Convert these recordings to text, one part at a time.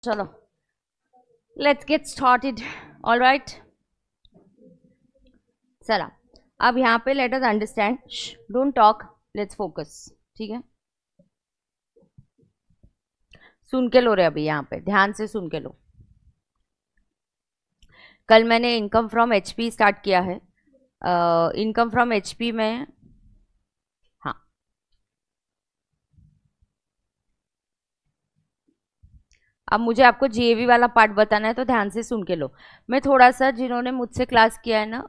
चलो let's get started. Alright, चला अब यहाँ पे let us understand. Don't talk, let's focus. ठीक है, सुन के लो रे. अभी यहाँ पे ध्यान से सुन के लो. कल मैंने इनकम फ्रॉम एचपी स्टार्ट किया है. इनकम फ्रॉम एचपी में, हाँ, अब मुझे आपको जीएवी वाला पार्ट बताना है तो ध्यान से सुन के लो. मैं थोड़ा सा, जिन्होंने मुझसे क्लास किया है ना,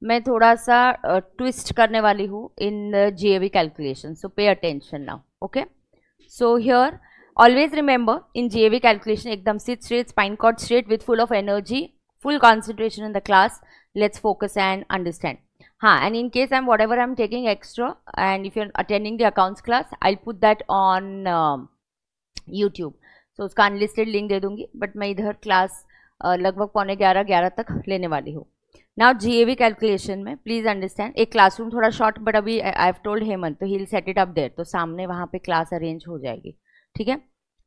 मैं थोड़ा सा ट्विस्ट करने वाली हूँ in the GAV calculation. So pay attention now. Okay, so here always remember in GAV calculation एकदम sit straight, spine cord straight with full of energy, full concentration in the class. Let's focus and understand. And in case whatever I'm taking extra, and if you're attending the accounts class, I'll put that on YouTube. So उसका unlisted link दे दूंगी, but मैं इधर class लगभग 11:45 तक लेने वाली हूँ. Now GAV calculation में please understand, एक क्लासरूम थोड़ा शॉर्ट, बट अभी I have told हेमंत तो he'll set it up there, तो सामने वहाँ पे क्लास अरेंज हो जाएगी. ठीक है,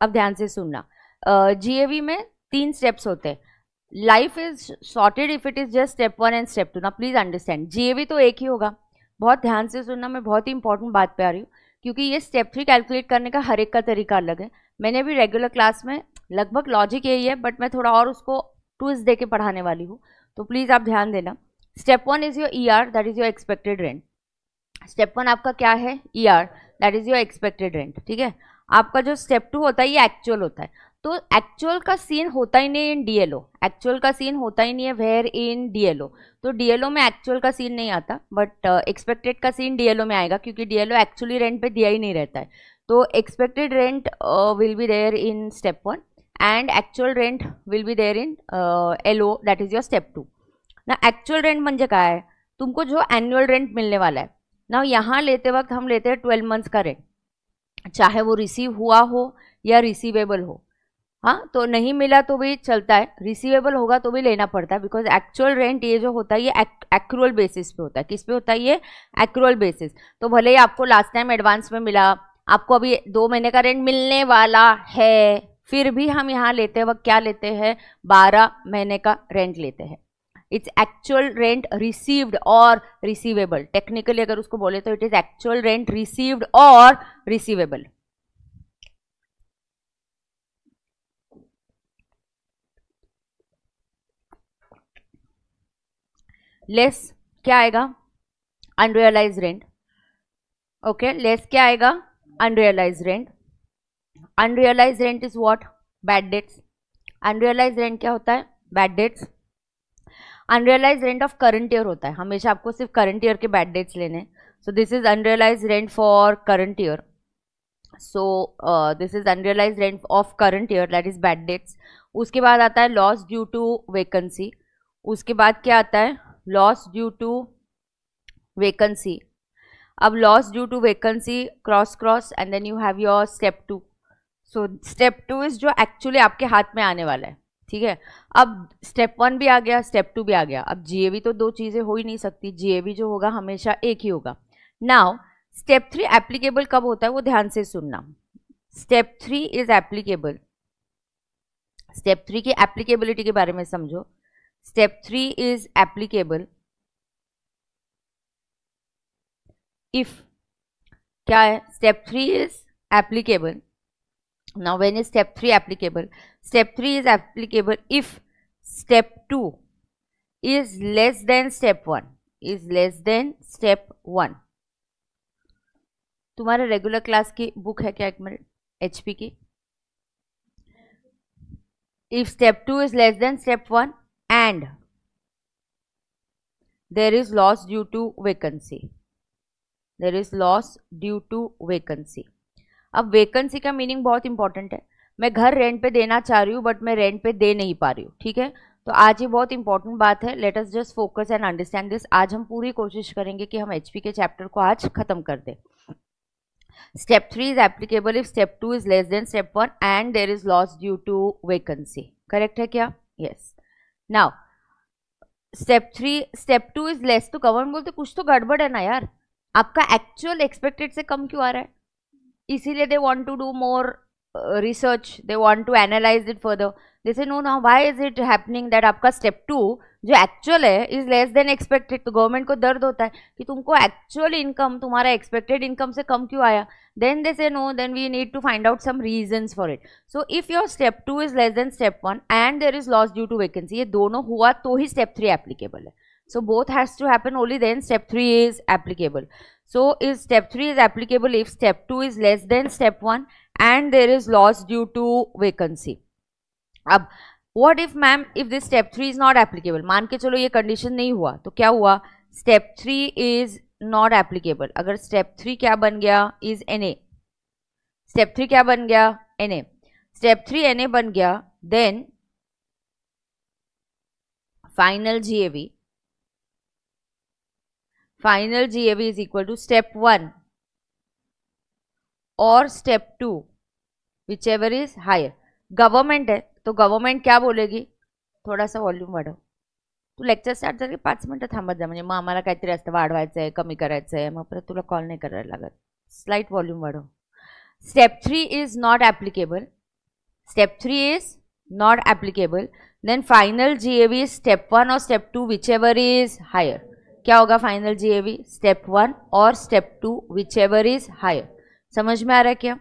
अब ध्यान से सुनना. GAV में 3 स्टेप्स होते हैं. Life is sorted if it is just step 1 and step 2. ना प्लीज अंडरस्टैंड, जीएवी तो एक ही होगा. बहुत ध्यान से सुनना, मैं बहुत ही इंपॉर्टेंट बात पे आ रही हूँ, क्योंकि ये स्टेप 3 कैलकुलेट करने का हर एक का तरीका अलग है. मैंने भी रेगुलर क्लास में लगभग लॉजिक यही है, बट मैं थोड़ा और उसको ट्विस्ट दे के पढ़ाने वाली हूँ, तो प्लीज आप ध्यान देना. Step 1 is your ER, that is your expected rent. Step 1 आपका क्या है? ER, that is your expected rent. ठीक है, आपका जो स्टेप 2 होता है ये एक्चुअल होता है. तो एक्चुअल का सीन होता ही नहीं इन डीएलओ, एक्चुअल का सीन होता ही नहीं है वेयर इन डीएलओ. तो डीएलओ में एक्चुअल का सीन नहीं आता, बट एक्सपेक्टेड का सीन डीएलओ में आएगा, क्योंकि डीएलओ एक्चुअली रेंट पे दिया ही नहीं रहता है. तो expected rent will be there in step 1 and actual rent will be there in LO, that is your step 2. ना एक्चुअल रेंट म्हणजे काय है? तुमको जो एनुअल रेंट मिलने वाला है ना, यहाँ लेते वक्त हम लेते हैं 12 मंथ्स का रेंट, चाहे वो रिसीव हुआ हो या रिसीवेबल हो. हाँ, तो नहीं मिला तो भी चलता है, रिसीवेबल होगा तो भी लेना पड़ता है, बिकॉज एक्चुअल रेंट ये जो होता है ये एक्रूअल बेसिस पे होता है. किस पे होता है? ये एक्रूअल बेसिस. तो भले ही आपको लास्ट टाइम एडवांस में मिला, आपको अभी 2 महीने का रेंट मिलने वाला है, फिर भी हम यहाँ लेते हैं वक्त क्या लेते हैं? 12 महीने का रेंट लेते हैं. इट्स एक्चुअल रेंट रिसीव्ड और रिसीवेबल. टेक्निकली अगर उसको बोले तो it is actual rent received और रिसीवेबल. लेस क्या आएगा? Unrealise rent. ओके, लेस क्या आएगा? Unrealise rent. Unrealise rent is what? Bad debts. Unrealise rent क्या होता है? Bad debts. Unrealise rent of current year होता है, हमेशा आपको सिर्फ करंट ईयर के बैड डेट्स लेने. So this is unrealised rent for current year. So this is unrealised rent of current year, that is bad debts. उसके बाद आता है लॉस ड्यू टू वेकेंसी. उसके बाद क्या आता है? Loss due to vacancy. अब loss due to vacancy cross cross and then you have your step 2. So step 2 is जो एक्चुअली आपके हाथ में आने वाला है. ठीक है, अब स्टेप 1 भी आ गया, स्टेप 2 भी आ गया. अब जीएवी तो 2 चीजें हो ही नहीं सकती, जीएवी जो होगा हमेशा एक ही होगा. नाउ स्टेप 3 एप्लीकेबल कब होता है वो ध्यान से सुनना. Step 3 is applicable. स्टेप 3 की एप्लीकेबिलिटी के बारे में समझो. Step 3 is applicable if, क्या है? Step 3 is applicable. Now when is step 3 applicable? Step 3 is applicable if step 2 is less than step 1. Is less than step 1. तुम्हारे रेगुलर क्लास की book है क्या? एक मिनट, एचपी की. If step 2 is less than step 1 and there is loss due to vacancy. There is loss due to vacancy. अब vacancy का meaning बहुत important है. मैं घर रेंट पे देना चाह रही हूँ बट मैं रेंट पे दे नहीं पा रही हूँ. ठीक है, तो आज ये बहुत इंपॉर्टेंट बात है. Let us just focus and understand this. आज हम पूरी कोशिश करेंगे कि हम एचपी के चैप्टर को आज खत्म कर दें. Step 3 is applicable if step 2 is less than step 1 and there is loss due to vacancy. Correct है क्या? Yes. Now step 3, step 2 is less, तो गवर्नमेंट बोलते कुछ तो गड़बड़ है ना यार, आपका एक्चुअल एक्सपेक्टेड से कम क्यों आ रहा है? इसीलिए they want to do more research, they want to analyze it further. They say no, now why is it happening that आपका step 2 जो एक्चुअल है इज लेस देन एक्सपेक्टेड, तो गवर्नमेंट को दर्द होता है कि तुमको एक्चुअल इनकम तुम्हारा एक्सपेक्टेड इनकम से कम क्यों आया. Then they say no, then we need to find out some reasons for it. So if your step 2 is less than step 1 and there is loss due to vacancy, ये दोनों हुआ तो ही step 3 applicable है. So both has to happen only then step 3 is applicable. So is step 3 is applicable if step 2 is less than step 1 and there is loss due to vacancy. अब what if ma'am if this step 3 is not applicable, मान के चलो ये condition नहीं हुआ तो क्या हुआ, step 3 is not applicable. अगर step 3 क्या बन गया is NA, step 3 क्या बन गया NA, step 3 NA बन गया, then final GAV is equal to step 1 और step 2 whichever is higher. Government है तो गव्हर्नमेंट क्या बोलेगी, थोडासा व्हॉल्यूम वाढव, तू लेक्चर स्टार्ट झाली 5 मिनिटं थांबत जा, म्हणजे मग आम्हाला काहीतरी असतं वाढवायचं आहे कमी करायचं आहे, मग परत तुला कॉल नाही करायला लागत. स्लाइट व्हॉल्यूम वाढव. Step 3 is not applicable, step 3 is not applicable, then final GAV is step 1 और स्टेप 2 विचएवर इज हायर. क्या होगा फाइनल GAV, स्टेप 1 और स्टेप 2 विचएवर इज हायर. समझ में आ रहा है क्या.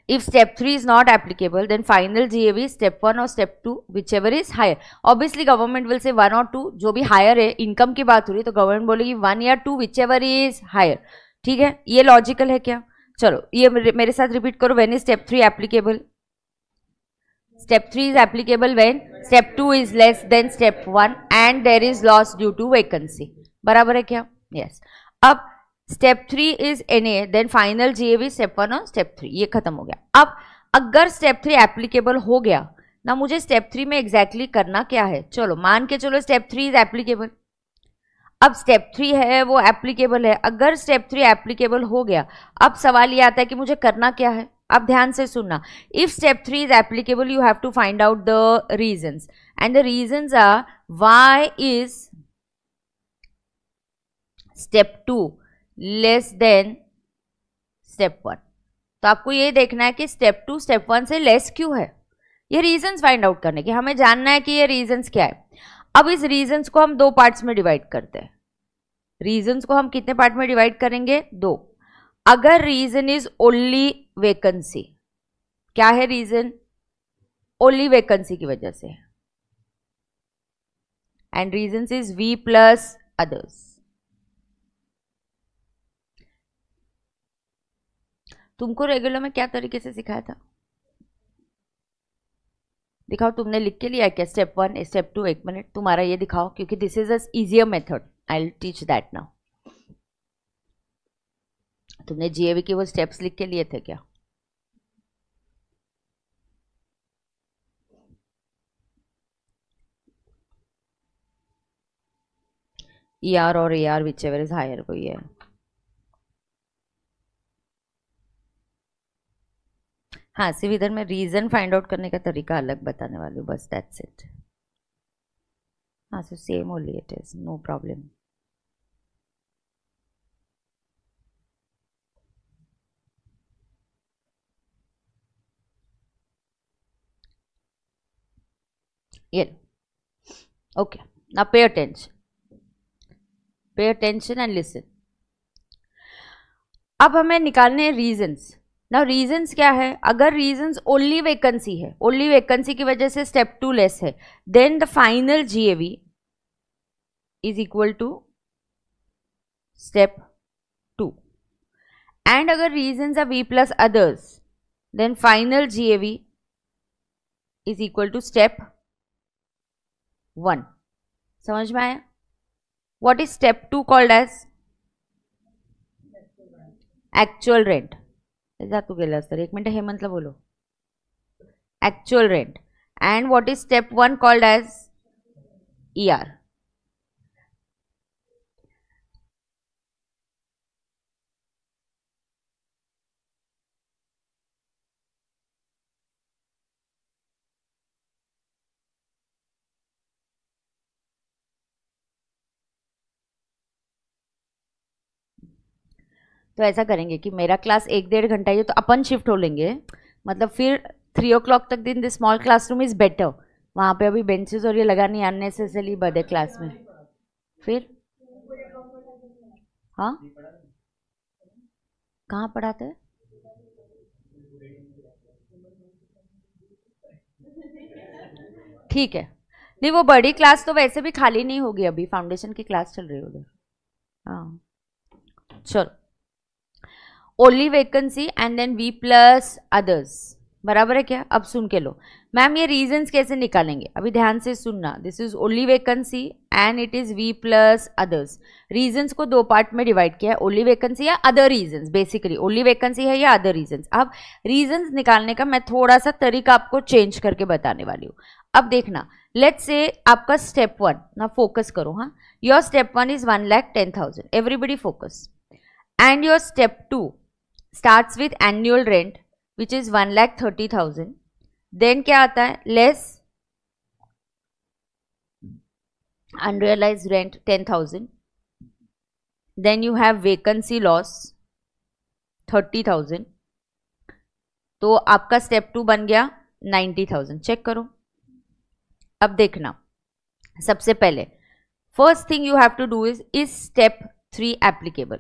If step 3 is not applicable, then final GAV is step 1 or step 2, whichever is higher. Obviously, government will say 1 or 2, जो भी higher है, इनकम की बात हो रही है तो गवर्नमेंट बोलेगी 1 या 2, whichever is higher. ठीक है, ये लॉजिकल है क्या. चलो ये मेरे साथ रिपीट करो. When is step 3 applicable? Step 3 is applicable when step 2 is less than step 1 and there is loss due to vacancy. बराबर है क्या. Yes. अब step 3 is NA, then final GAV step 1 और स्टेप 3, ये खत्म हो गया. अब अगर स्टेप 3 एप्लीकेबल हो गया ना, मुझे स्टेप 3 में एग्जैक्टली करना क्या है. चलो मान के चलो स्टेप 3 इज एप्लीकेबल. अब स्टेप 3 है वो एप्लीकेबल है. अगर स्टेप 3 एप्लीकेबल हो गया, अब सवाल ये आता है कि मुझे करना क्या है. अब ध्यान से सुनना. If step 3 is applicable you have to find out the reasons and the reasons are why is step 2 less than step 1. तो आपको ये देखना है कि स्टेप 2 स्टेप 1 से लेस क्यों है. ये रीजंस फाइंड आउट करने के, हमें जानना है कि ये रीजंस क्या है. अब इस रीजंस को हम 2 पार्ट्स में डिवाइड करते हैं. रीजंस को हम कितने पार्ट में डिवाइड करेंगे, 2. अगर रीजन इज ओनली वैकेंसी, क्या है रीजन, ओनली वैकेंसी की वजह से, and reasons is V plus others. तुमको रेगुलर में क्या तरीके से सिखाया था, दिखाओ. तुमने लिख के लिया क्या स्टेप 1 स्टेप 2. 1 मिनट तुम्हारा ये दिखाओ, क्योंकि this is a easier method. I will teach that now. तुमने GAV के वो स्टेप्स लिख के लिए थे क्या. ER और AR whichever is higher, कोई है. हाँ सिर्फ इधर मैं रीजन फाइंड आउट करने का तरीका अलग बताने वाली हूँ, बस दैट्स इट. हाँ so same only it is, no problem. ये okay, now pay attention and listen. अब हमें निकालने हैं रीजंस. ना रीजंस क्या है, अगर रीजंस ओनली वैकेंसी है, ओनली वैकेंसी की वजह से स्टेप 2 लेस है, then the final GAV is equal to step 2. And अगर reasons are V plus others, then final GAV is equal to step 1. समझ में आया. What is step 2 called as, actual rent. जातो गेलास तर 1 मिनिट हेमंतला बोलो. Actual rent. And what is step 1 called as ER. तो ऐसा करेंगे कि मेरा क्लास 1-1.5 घंटा ही है, तो अपन शिफ्ट हो लेंगे. मतलब फिर 3 o'clock तक दिन the small classroom is better, वहाँ पे अभी बेंचेस और ये लगानी अननेसेसरी बड़े क्लास में। फिर हाँ कहाँ पढ़ाते हैं? ठीक है, नहीं वो बड़ी क्लास तो वैसे भी खाली नहीं होगी, अभी फाउंडेशन की क्लास चल रही है उधर। हाँ चलो, only vacancy and then V plus others, बराबर है क्या? अब सुन के लो मैम, ये रीजंस कैसे निकालेंगे, अभी ध्यान से सुनना। This is only vacancy and it is V plus others. Reasons को दो पार्ट में डिवाइड किया है, ओनली वैकेंसी या other reasons. Basically only vacancy है या अदर रीजंस। अब रीजंस निकालने का मैं थोड़ा सा तरीका आपको चेंज करके बताने वाली हूँ। अब देखना, लेट्स से आपका स्टेप 1 ना, फोकस करो हाँ, your step 1 is 1,10,000, everybody focus, and your step 2 starts with annual rent which is 1,30,000, then क्या आता है, less unrealized rent 10,000, then you have vacancy loss 30,000, तो आपका स्टेप 2 बन गया 90,000। चेक करो। अब देखना, सबसे पहले first thing you have to do is step 3 applicable.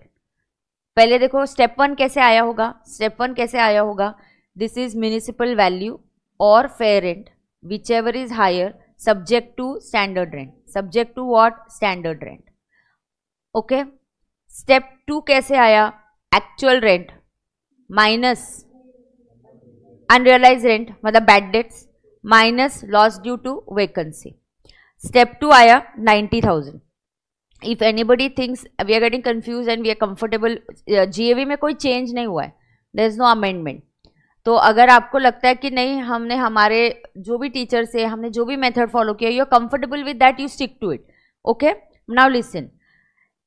पहले देखो स्टेप 1 कैसे आया होगा, स्टेप 1 कैसे आया होगा, दिस इज म्यूनिसिपल वैल्यू और fair rent whichever is higher subject to standard rent, subject to what, standard rent. Okay, step 2 कैसे आया, actual rent minus unrealised rent मतलब bad debts minus loss due to vacancy. Step 2 आया 90,000। If anybody thinks we are getting confused and we are comfortable, GAV में कोई change नहीं हुआ है, there is no amendment। तो अगर आपको लगता है कि नहीं, हमने हमारे जो भी टीचर से हमने जो भी मेथड फॉलो किया, you are comfortable with that, you stick to it. Okay, now listen,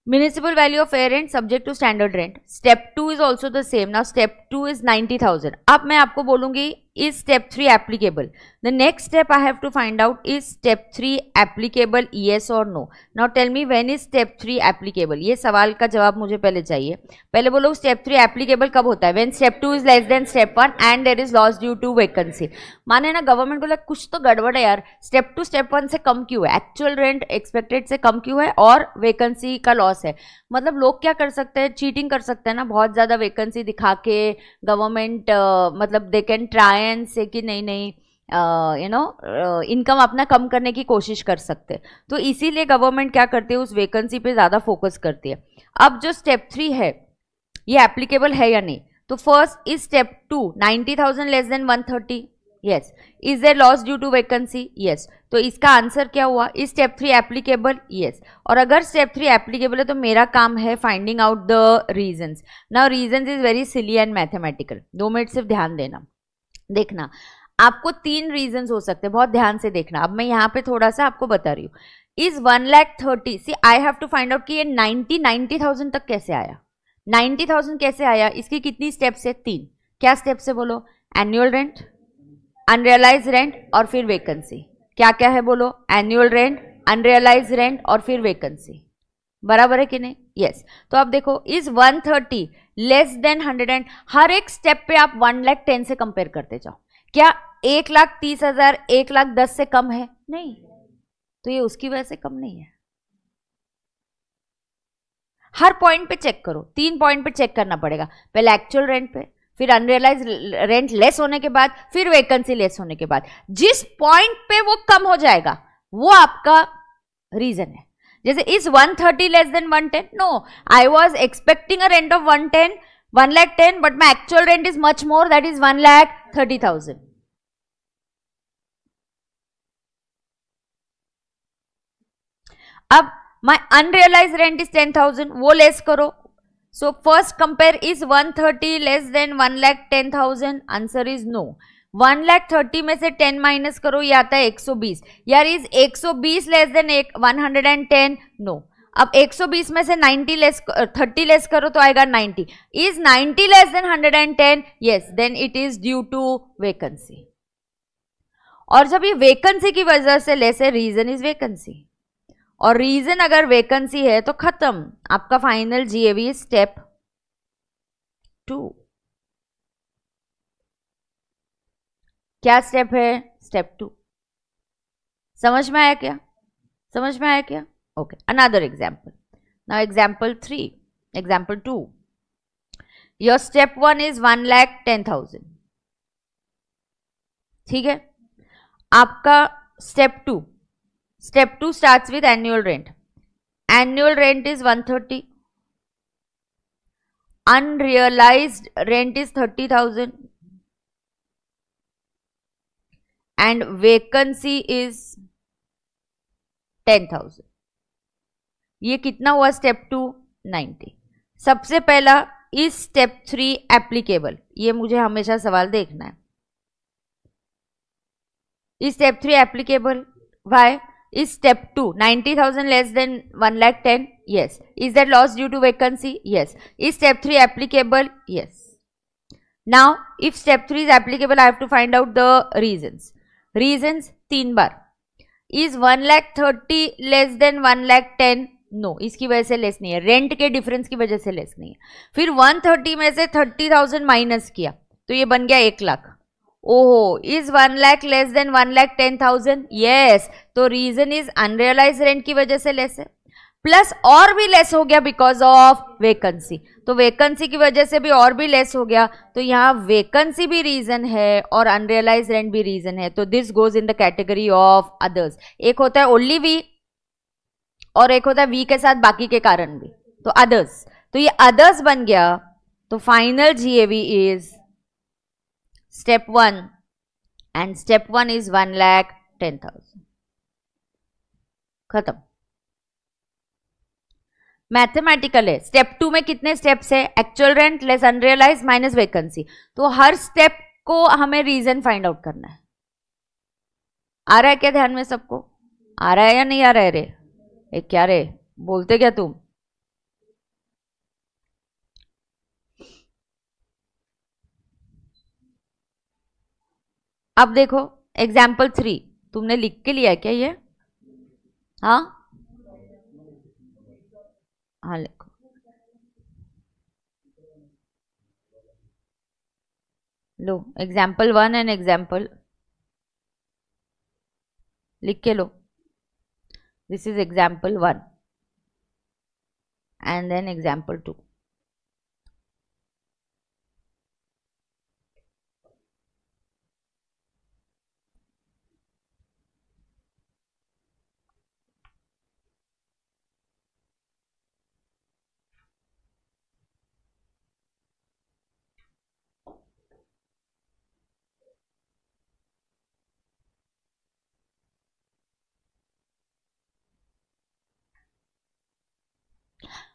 municipal value of fair rent subject to standard rent, step 2 is also the same. Now step 2 is 90,000। अब मैं आपको बोलूंगी is step 3 applicable? The next step I have to find out is step 3 applicable, yes or no? Now tell me when is step 3 applicable? ये सवाल का जवाब मुझे पहले चाहिए। पहले बोलो step 3 applicable कब होता है? When step 2 is less than step 1 and there is loss due to vacancy। माने ना गवर्नमेंट को लगा कुछ तो गड़बड़ है यार, step 2 step 1 से कम क्यों है, एक्चुअल रेंट एक्सपेक्टेड से कम क्यों है और वैकेंसी का लॉस है। मतलब लोग क्या कर सकते हैं, चीटिंग कर सकते हैं ना, बहुत ज़्यादा वैकेंसी दिखा के गवर्नमेंट मतलब दे कैन ट्राई से कि नहीं नहीं यू नो इनकम अपना कम करने की कोशिश कर सकते हैं। तो इसीलिए गवर्नमेंट क्या करती है, उस वैकेंसी पे ज़्यादा फोकस करती है। अब जो स्टेप 3 है ये एप्लीकेबल है या नहीं, तो first is step 2 90,000 less than 130, yes. Is there loss due to vacancy, yes. तो इसका आंसर क्या हुआ, इज स्टेप 3 एप्लीकेबल, यस। और अगर स्टेप 3 एप्लीकेबल है तो मेरा काम है finding out the reasons. Now reasons is very silly and mathematical. 2 minute सिर्फ ध्यान देना। देखना, आपको 3 रीजंस हो सकते हैं, बहुत ध्यान से देखना। अब मैं यहाँ पे थोड़ा सा आपको बता रही हूँ। Is 1,30,000, see I have to find out कि ये 90,000 तक कैसे आया, 90,000 कैसे आया, इसकी कितनी स्टेप्स है, 3। क्या स्टेप्स है बोलो, एनुअल रेंट, अनरियलाइज रेंट और फिर वैकेंसी। क्या क्या है बोलो, एनुअल रेंट, अनरियलाइज रेंट और फिर वैकेंसी। बराबर है कि नहीं, यस। तो अब देखो, इज 130 लेस देन 100, हर एक स्टेप पे आप 1,10,000 से कंपेयर करते जाओ। क्या 1,30,000 1,10,000 से कम है, नहीं, तो ये उसकी वजह से कम नहीं है। हर पॉइंट पे चेक करो, 3 पॉइंट पे चेक करना पड़ेगा, पहले एक्चुअल रेंट पे, फिर अनरियलाइज रेंट लेस होने के बाद, फिर वैकेंसी लेस होने के बाद। जिस पॉइंट पे वो कम हो जाएगा वो आपका रीजन है। जैसे is 130 less than 110, no, I was expecting a rent of 1,10,000 but my actual rent is much more, that is 1,30,000। अब माई अनरियलाइज रेंट इज 10,000, वो लेस करो। So first compare, is 130 less than 1,10,000, answer is no. 1,30,000 में से 10 minus करो, ये आता है 120। यार इज 120 लेस देन 110, नो। अब 120 में से 30 लेस करो तो आएगा 90। Is 90 less than 110, yes, then it is due to vacancy. और जब ये वैकेंसी की वजह से लेस है, रीजन इज वैकेंसी, और रीजन अगर वैकेंसी है तो खत्म, आपका फाइनल GAV स्टेप 2। क्या स्टेप है? स्टेप 2। समझ में आया क्या? समझ में आया क्या? Okay, another example. Now example 3, example 2। Your step 1 is 1,10,000। ठीक है, आपका step 2, step 2 starts with annual rent. Annual rent is 130, unrealized rent is 30,000 and vacancy is 10,000। ये कितना हुआ स्टेप 2? 90। सबसे पहला, इज स्टेप 3 एप्लीकेबल? ये मुझे हमेशा सवाल देखना है। Is step 3 applicable? Why? Is step 2 90,000 less than 1,10,000? Yes. Is that loss due to vacancy? Yes. Is step 3 applicable? Yes. Now, if step 3 is applicable, I have to find out the reasons. Reasons 3 bar. Is 1,30,000 less than 1,10,000? No, इसकी वजह से less नहीं है, rent के difference की वजह से less नहीं है। फिर 130 में से 30,000 माइनस किया तो ये बन गया 1,00,000। ओहो, इज 1,00,000 लेस देन 1,10,000? यस, तो रीजन इज अनरियलाइज रेंट की वजह से लेस है, प्लस और भी लेस हो गया बिकॉज ऑफ वेकेंसी। तो वेकेंसी की वजह से भी और भी लेस हो गया, तो यहाँ वेकेंसी भी रीजन है और अनरियलाइज रेंट भी रीजन है। तो this goes in the category of others. एक होता है ओनली वी और एक होता है वी के साथ बाकी के कारण भी, तो अदर्स। तो ये अदर्स बन गया। तो final GAV is step 1 and step 1 is 1,10,000। खत्म। मैथमेटिकल है। स्टेप 2 में कितने स्टेप्स है? Actual rent less unrealise minus vacancy. तो हर स्टेप को हमें रीजन फाइंड आउट करना है। आ रहा है क्या ध्यान में सबको? आ रहा है या नहीं आ रहा है रे? क्या रे, बोलते क्या तुम? अब देखो एग्जाम्पल 3, तुमने लिख के लिया है क्या ये? हाँ हाँ, लिखो। लो एग्जाम्पल 1 एंड एग्जाम्पल लिख के लो। This is example 1 and then example 2।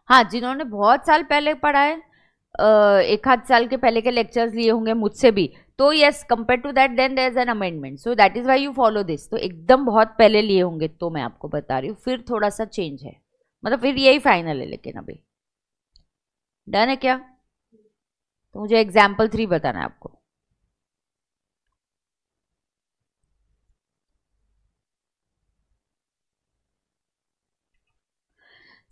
हाँ, जिन्होंने बहुत साल पहले पढ़ा है, एक आध साल के पहले के लेक्चर्स लिए होंगे मुझसे भी, तो yes, compare to that then there is an amendment, so that is why you follow this. तो एकदम बहुत पहले लिए होंगे तो मैं आपको बता रही हूँ, फिर थोड़ा सा चेंज है, मतलब फिर यही फाइनल है। लेकिन अभी डन है क्या? तो मुझे एग्जाम्पल 3 बताना है आपको।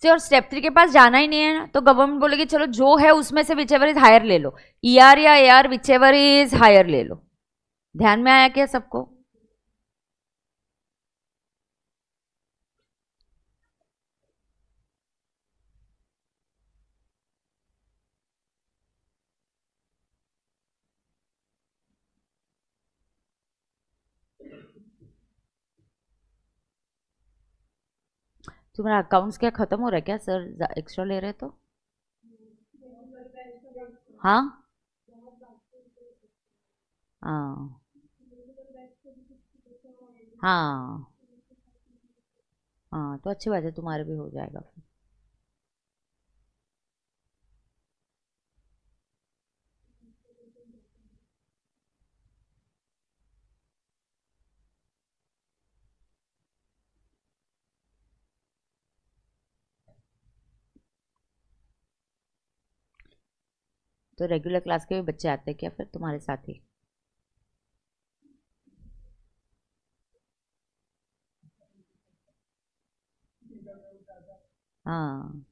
और स्टेप 3 के पास जाना ही नहीं है ना, तो गवर्नमेंट बोलेगी चलो जो है उसमें से विच एवर इज हायर ले लो, ईआर या AR whichever is higher ले लो। ध्यान में आया क्या सबको? तुम्हारा अकाउंट्स क्या खत्म हो रहा है क्या सर? एक्स्ट्रा ले रहे तो? हाँ हाँ हाँ हाँ, तो अच्छी बात है, तुम्हारे भी हो जाएगा फिर। तो रेगुलर क्लास के भी बच्चे आते हैं क्या फिर तुम्हारे साथ ही? हाँ,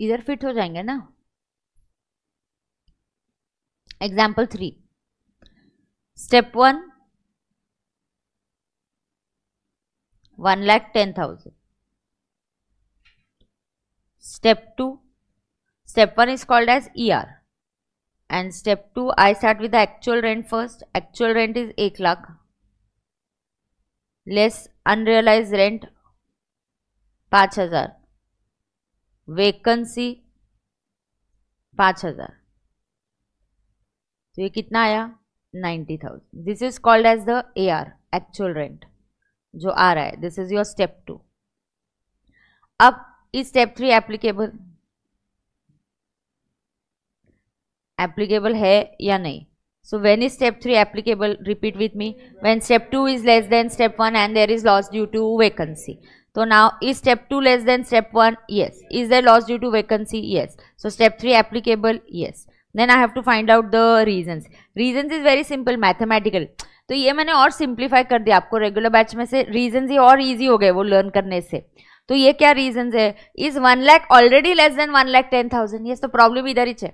इधर फिट हो जाएंगे ना। Example 3. Step 1, 1,10,000. Step 2, step 1 is called as ER. And step 2, I start with the actual rent first. Actual rent is 1 lakh. Less unrealized rent 5,000. Vacancy 5,000. तो ये कितना आया 90,000. This is called as the AR, actual rent जो आ रहा है. This is your step 2. अब इस स्टेप 3 एप्लीकेबल है या नहीं. So when is step 3 applicable? Repeat with me. When step 2 is less than step 1 and there is loss due to vacancy. So now is step 2 less than step 1? Yes. Is there loss due to vacancy? Yes. So step 3 applicable? Yes. Then I have to find out the reasons. Reasons is very simple, mathematical. तो ये मैंने और simplify कर दिया आपको. Regular batch में से reasons ये और इजी हो गए वो लर्न करने से. तो ये क्या रीजंस है? Is 1 lakh already less than 1,10,000? Yes. तो प्रॉब्लम इधर ही है.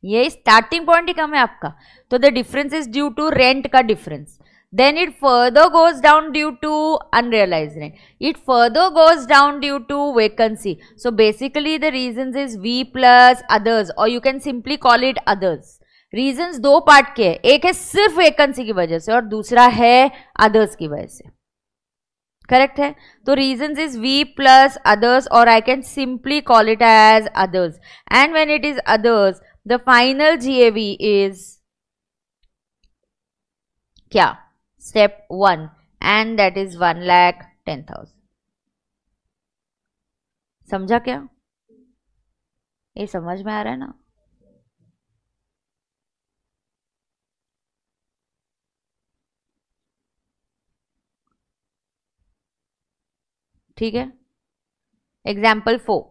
ये स्टार्टिंग पॉइंट ही कम है आपका. तो the difference is due to rent का difference. Then it further goes down due to unrealised rent. It further goes down due to vacancy. So basically the reasons is V plus others, और you can simply call it others. Reasons दो part के हैं. एक है सिर्फ vacancy की वजह से और दूसरा है अदर्स की वजह से. करेक्ट है. तो reasons is V plus others, और I can simply call it as others. And when it is others, the final GAV is क्या? Step 1, and that is 1,10,000. समझा क्या? ये समझ में आ रहा है ना? ठीक है. Example 4.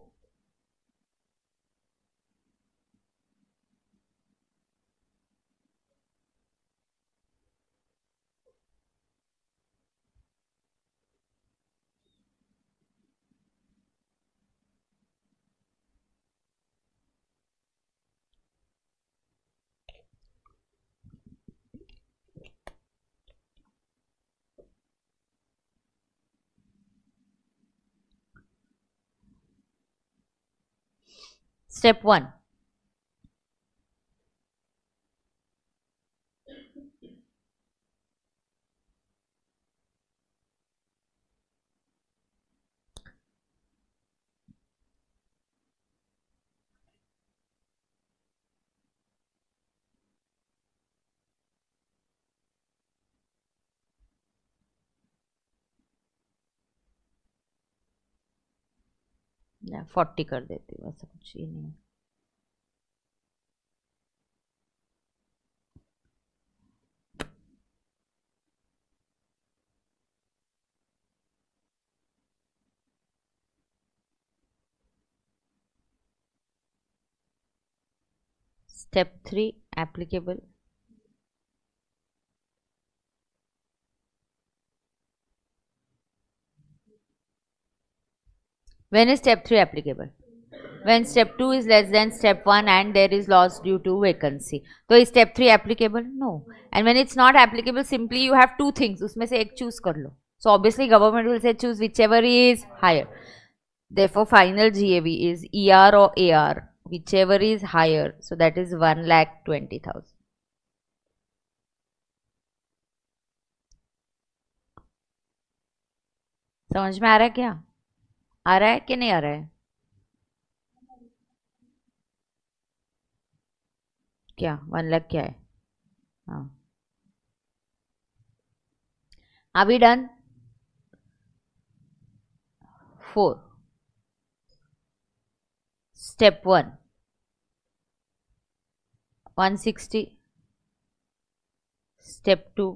Step 1. या 40 कर देती हूँ, ऐसा कुछ ही नहीं है. Step 3 applicable. When is step 3 applicable? When step 2 is less than step 1 and there is loss due to vacancy. So is step 3 applicable? No. And when it's not applicable, simply you have two things. उसमें से एक choose कर लो. So obviously government will say choose whichever is higher. Therefore final GAV is ER or AR, whichever is higher. So that is 1,20,000. समझ में आ रहा है क्या? आ रहा है कि नहीं आ रहा है? क्या 1 लाख क्या है? हाँ. Are we done? 4. Step 1, 160. Step 2,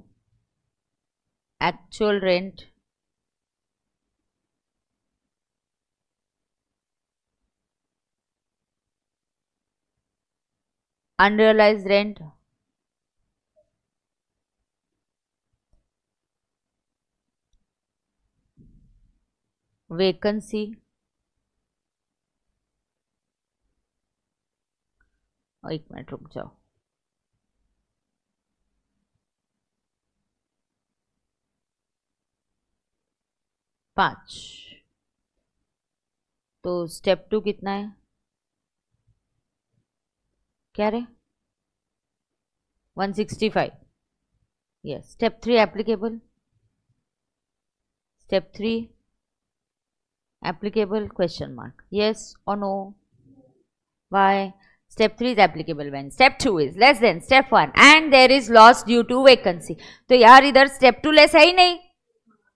actual rent unrealized rent vacancy एक मिनट रुक जाओ. 5। तो स्टेप 2 कितना है, क्या रे, 165। Yes, step 3 applicable, step 3 applicable, question mark, yes or no, why? Step 3 is applicable when step 2 is less than step 1 and there is loss due to vacancy। तो यार इधर step 2 लेस है ही नहीं,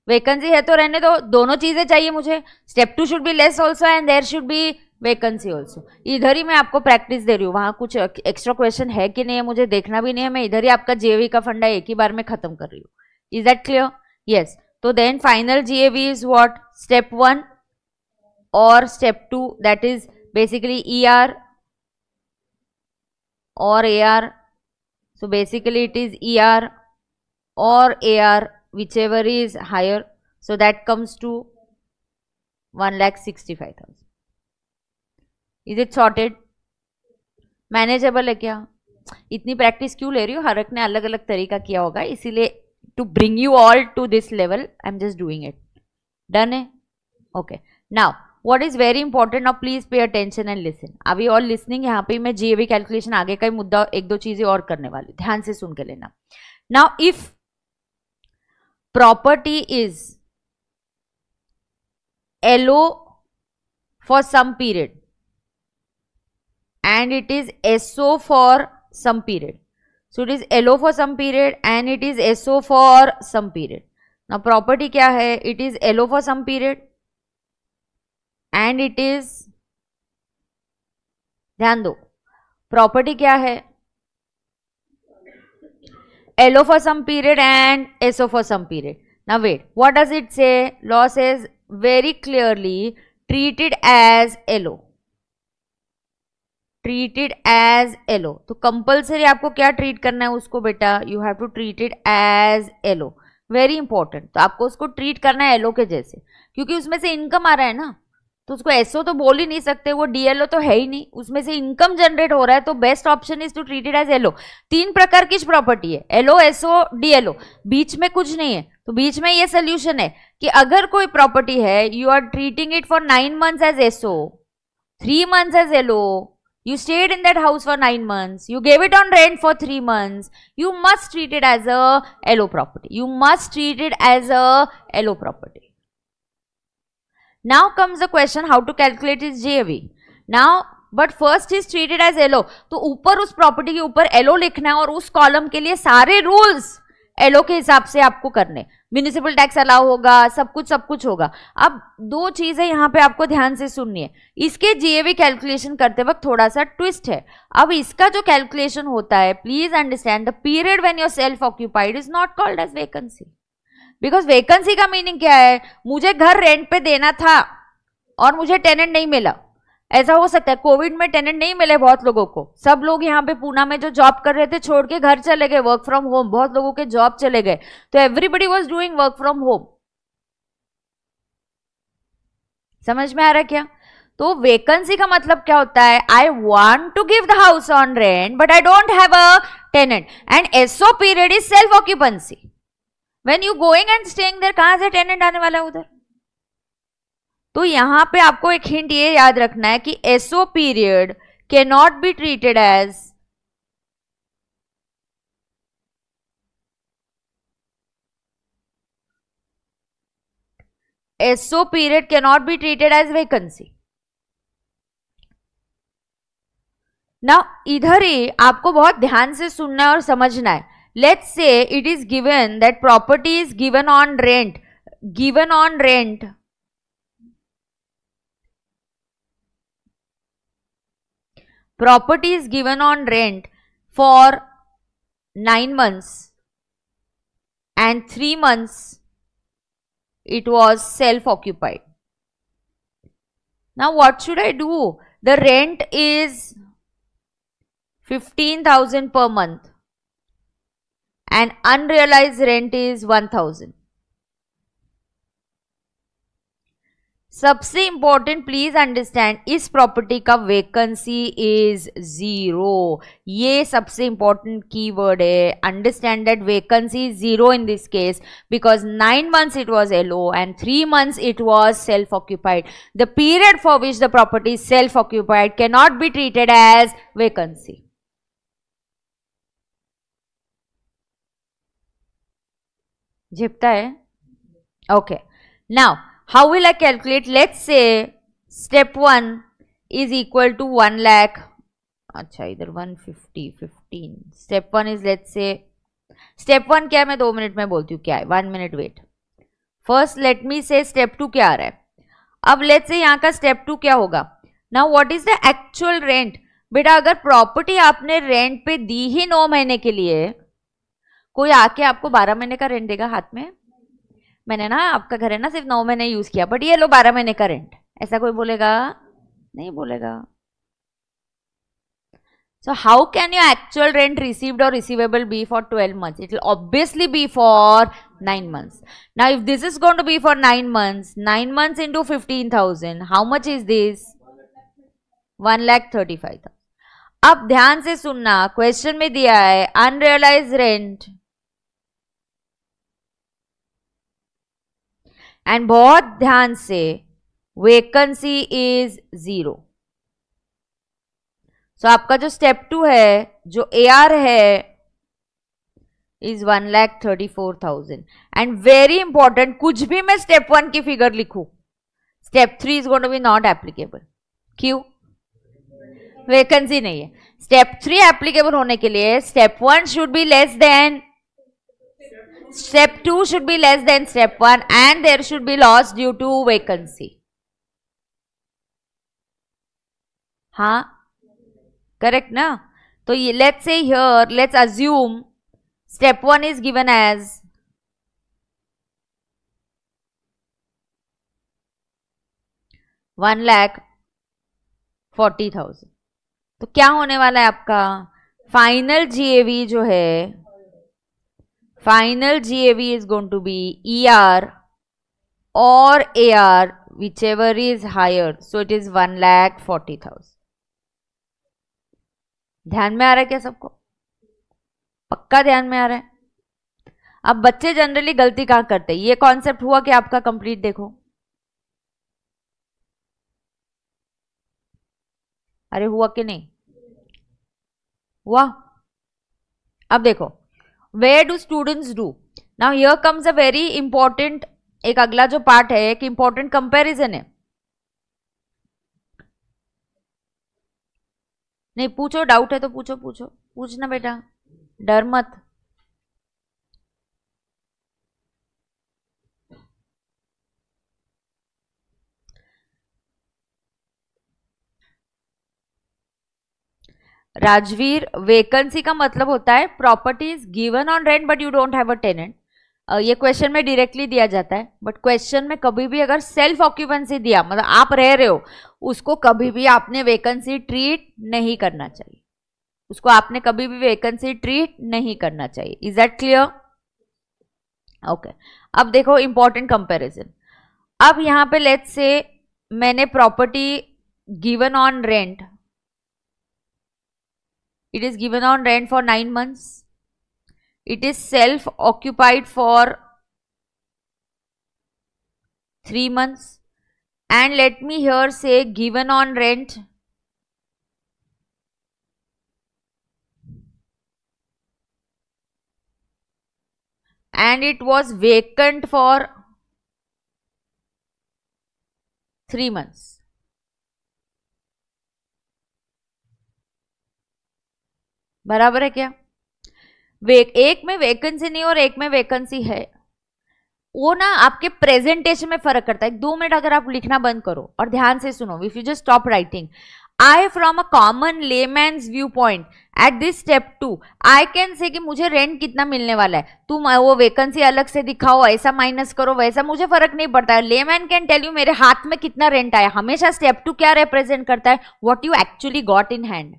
वैकेंसी है तो रहने दो, दोनों चीजें चाहिए मुझे, step 2 should be less also and there should be vacancy also. इधर ही मैं आपको प्रैक्टिस दे रही हूँ, वहां कुछ एक्स्ट्रा क्वेश्चन है कि नहीं है मुझे देखना भी नहीं है, मैं इधर ही आपका जीएवी का फंडा एक ही बार में खत्म कर रही हूँ। Is that clear? यस। तो then final GAV is what, step 1 or step 2, that is basically ER or AR. So basically it is ER or AR, whichever is higher. So that comes to 1,65,000. Is it sorted? Manageable है क्या? इतनी practice क्यों ले रही हो, हर एक ने अलग अलग तरीका किया होगा, इसीलिए to bring you all to this level I am just doing it. Done है? Okay. Now what is very important, now please pay attention and listen। अभी all listening, यहाँ पे मैं जीएवी कैलकुलेशन आगे का ही मुद्दा एक दो चीजें और करने वाली, ध्यान से सुन के लेना। now if property is LO for some period and it is SO for some period, so it is LO for some period and it is SO for some period। now property क्या है, it is LO for some period and it is, ध्यान दो, property क्या है, LO for some period and SO for some period। now wait, what does it say? law says very clearly treated as LO, treated as LO। तो compulsory आपको क्या treat करना है उसको बेटा, you have to treat it as LO, very important. तो आपको उसको ट्रीट करना है LO के जैसे, क्योंकि उसमें से इनकम आ रहा है ना, तो उसको एसओ तो बोल ही नहीं सकते, वो डीएलओ तो है ही नहीं, उसमें से इनकम जनरेट हो रहा है, तो best option is to treat it as LO. 3 प्रकार की प्रॉपर्टी है, एलओ, एसओ, डीएलओ, बीच में कुछ नहीं है। तो बीच में ये सोल्यूशन है कि अगर कोई प्रॉपर्टी है, you are treating it for 9 months as SO, 3 months as LO, you stayed in that house for 9 months, you gave it on rent for 3 months, you must treat it as a LO property, you must treat it as a LO property। Now comes the question how to calculate its GAV। now but first is treated as LO, तो ऊपर उस property के ऊपर LO लिखना है और उस column के लिए सारे रूल्स LO के हिसाब से आपको करने, म्यूनिसिपल टैक्स अलाउ होगा, सब कुछ होगा। अब 2 चीजें यहाँ पे आपको ध्यान से सुननी है, इसके जीएवी कैलकुलेशन करते वक्त थोड़ा सा ट्विस्ट है। अब इसका जो कैलकुलेशन होता है, please understand the period when your self occupied is not called as vacancy, because vacancy का मीनिंग क्या है, मुझे घर रेंट पे देना था और मुझे टेनेंट नहीं मिला। ऐसा हो सकता है कोविड में टेनेंट नहीं मिले बहुत लोगों को, सब लोग यहाँ पे पूना में जो जॉब कर रहे थे छोड़ के घर चले गए, वर्क फ्रॉम होम, बहुत लोगों के जॉब चले गए, तो everybody was doing work from home. समझ में आ रहा है क्या? तो वैकेंसी का मतलब क्या होता है, I want to give the house on rent but I don't have a tenant, and SO period is self occupancy. When you going and staying there, कहां से टेनेंट आने वाला है उधर? तो यहां पे आपको एक हिंट ये याद रखना है कि SO period cannot be treated as SO period cannot be treated as vacancy। Now इधर ही आपको बहुत ध्यान से सुनना है और समझना है। Let's say it is given that property is given on rent, property is given on rent for 9 months and 3 months it was self-occupied। Now what should I do? The rent is 15,000 per month and unrealized rent is 1,000। सबसे important please understand, इस property का vacancy is 0. ये सबसे important keyword है. Understand that vacancy is 0 in this case because 9 months it was LO and 3 months it was self-occupied. The period for which the property is self-occupied cannot be treated as vacancy. झिपता है? Okay. Now, how will I calculate? Let's say step 1 is equal to 1 lakh. अच्छा, इधर 150, 15. Step 1 is, let's say, step 1 क्या है मैं 2 minute में बोलती हूँ क्या है. 1 minute wait. First let me say step 2 क्या आ रहा है. अब let's say यहाँ का step 2 क्या होगा. Now what is the actual rent? बेटा अगर प्रॉपर्टी आपने रेंट पे दी ही 9 महीने के लिए, कोई आके आपको 12 महीने का रेंट देगा हाथ में? मैंने ना आपका घर है ना सिर्फ 9 महीने यूज किया बट ये लो 12 महीने का रेंट, ऐसा कोई बोलेगा? नहीं बोलेगा. So how can your actual rent received or receivable be for 12 months? It will obviously be for 9 months. Now if this is going to be for 9 months, 9 months into 15,000, how much is this? 1,35,000. अब ध्यान से सुनना, question में दिया है unrealised rent and बहुत ध्यान से वेकेंसी इज 0. सो आपका जो स्टेप 2 है, जो AR है, इज 1,34,000. एंड वेरी इंपॉर्टेंट, कुछ भी मैं स्टेप 1 की फिगर लिखूं, step 3 is going to be not applicable. क्यों? वेकेंसी नहीं है. स्टेप 3 एप्लीकेबल होने के लिए step 1 should be less than step 2 should be less than step 1 and there should be loss due to vacancy. हाँ, correct ना? तो ये let's say here, let's assume step 1 is given as $1,40,000. तो क्या होने वाला है आपका फाइनल GAV जो है, final GAV is going to be ER or AR, whichever is higher. So it is 1,40,000. ध्यान में आ रहा है क्या सबको? पक्का ध्यान में आ रहा है? अब बच्चे जनरली गलती कहाँ करते हैं? ये कॉन्सेप्ट हुआ कि आपका कंप्लीट देखो. अरे हुआ कि नहीं हुआ? अब देखो, where do students do? Now here comes a very important, एक अगला जो पार्ट है, एक important comparison है. नहीं पूछो, डाउट है तो पूछो, पूछना बेटा, डर मत. राजवीर, वेकेंसी का मतलब होता है property is given on rent but you don't have a tenant. ये क्वेश्चन में डायरेक्टली दिया जाता है बट क्वेश्चन में कभी भी अगर सेल्फ ऑक्यूपेंसी दिया, मतलब आप रह रहे हो, उसको कभी भी आपने वेकेंसी ट्रीट नहीं करना चाहिए. उसको आपने कभी भी वेकेंसी ट्रीट नहीं करना चाहिए. Is that clear? ओके. अब देखो इंपॉर्टेंट कंपैरिजन. अब यहां पे लेट्स से मैंने property given on rent, it is given on rent for 9 months. It is self-occupied for 3 months. And let me here say given on rent and it was vacant for 3 months. बराबर है क्या? एक में vacancy नहीं और एक में vacancy है. वो ना आपके प्रेजेंटेशन में फर्क करता है. 2 मिनट अगर आप लिखना बंद करो और ध्यान से सुनो. If you just stop writing, I from a common layman's view point at this step 2 I can say कि मुझे रेंट कितना मिलने वाला है. तुम वो वैकेंसी अलग से दिखाओ, ऐसा माइनस करो, वैसा, मुझे फर्क नहीं पड़ता है. लेमैन कैन टेल यू मेरे हाथ में कितना रेंट आया. हमेशा स्टेप 2 क्या रिप्रेजेंट करता है? What you actually got in hand.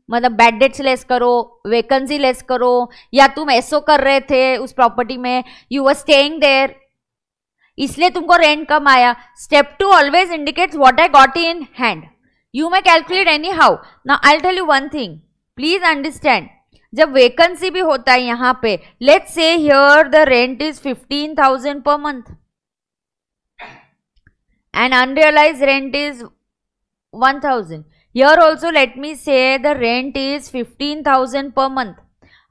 मतलब बैड डेट्स लेस करो, वैकेंसी लेस करो, या तुम एसओ कर रहे थे उस प्रॉपर्टी में, यू वर स्टेइंग देयर, इसलिए तुमको रेंट कम आया. Step 2 always indicates what I got in hand. You may calculate anyhow. Now I will tell you one thing, please understand. जब वेकेंसी भी होता है यहां पे, let's say here the rent is 15,000 per month and unrealized rent is 1,000. Here also let me say the rent is 15,000 per month.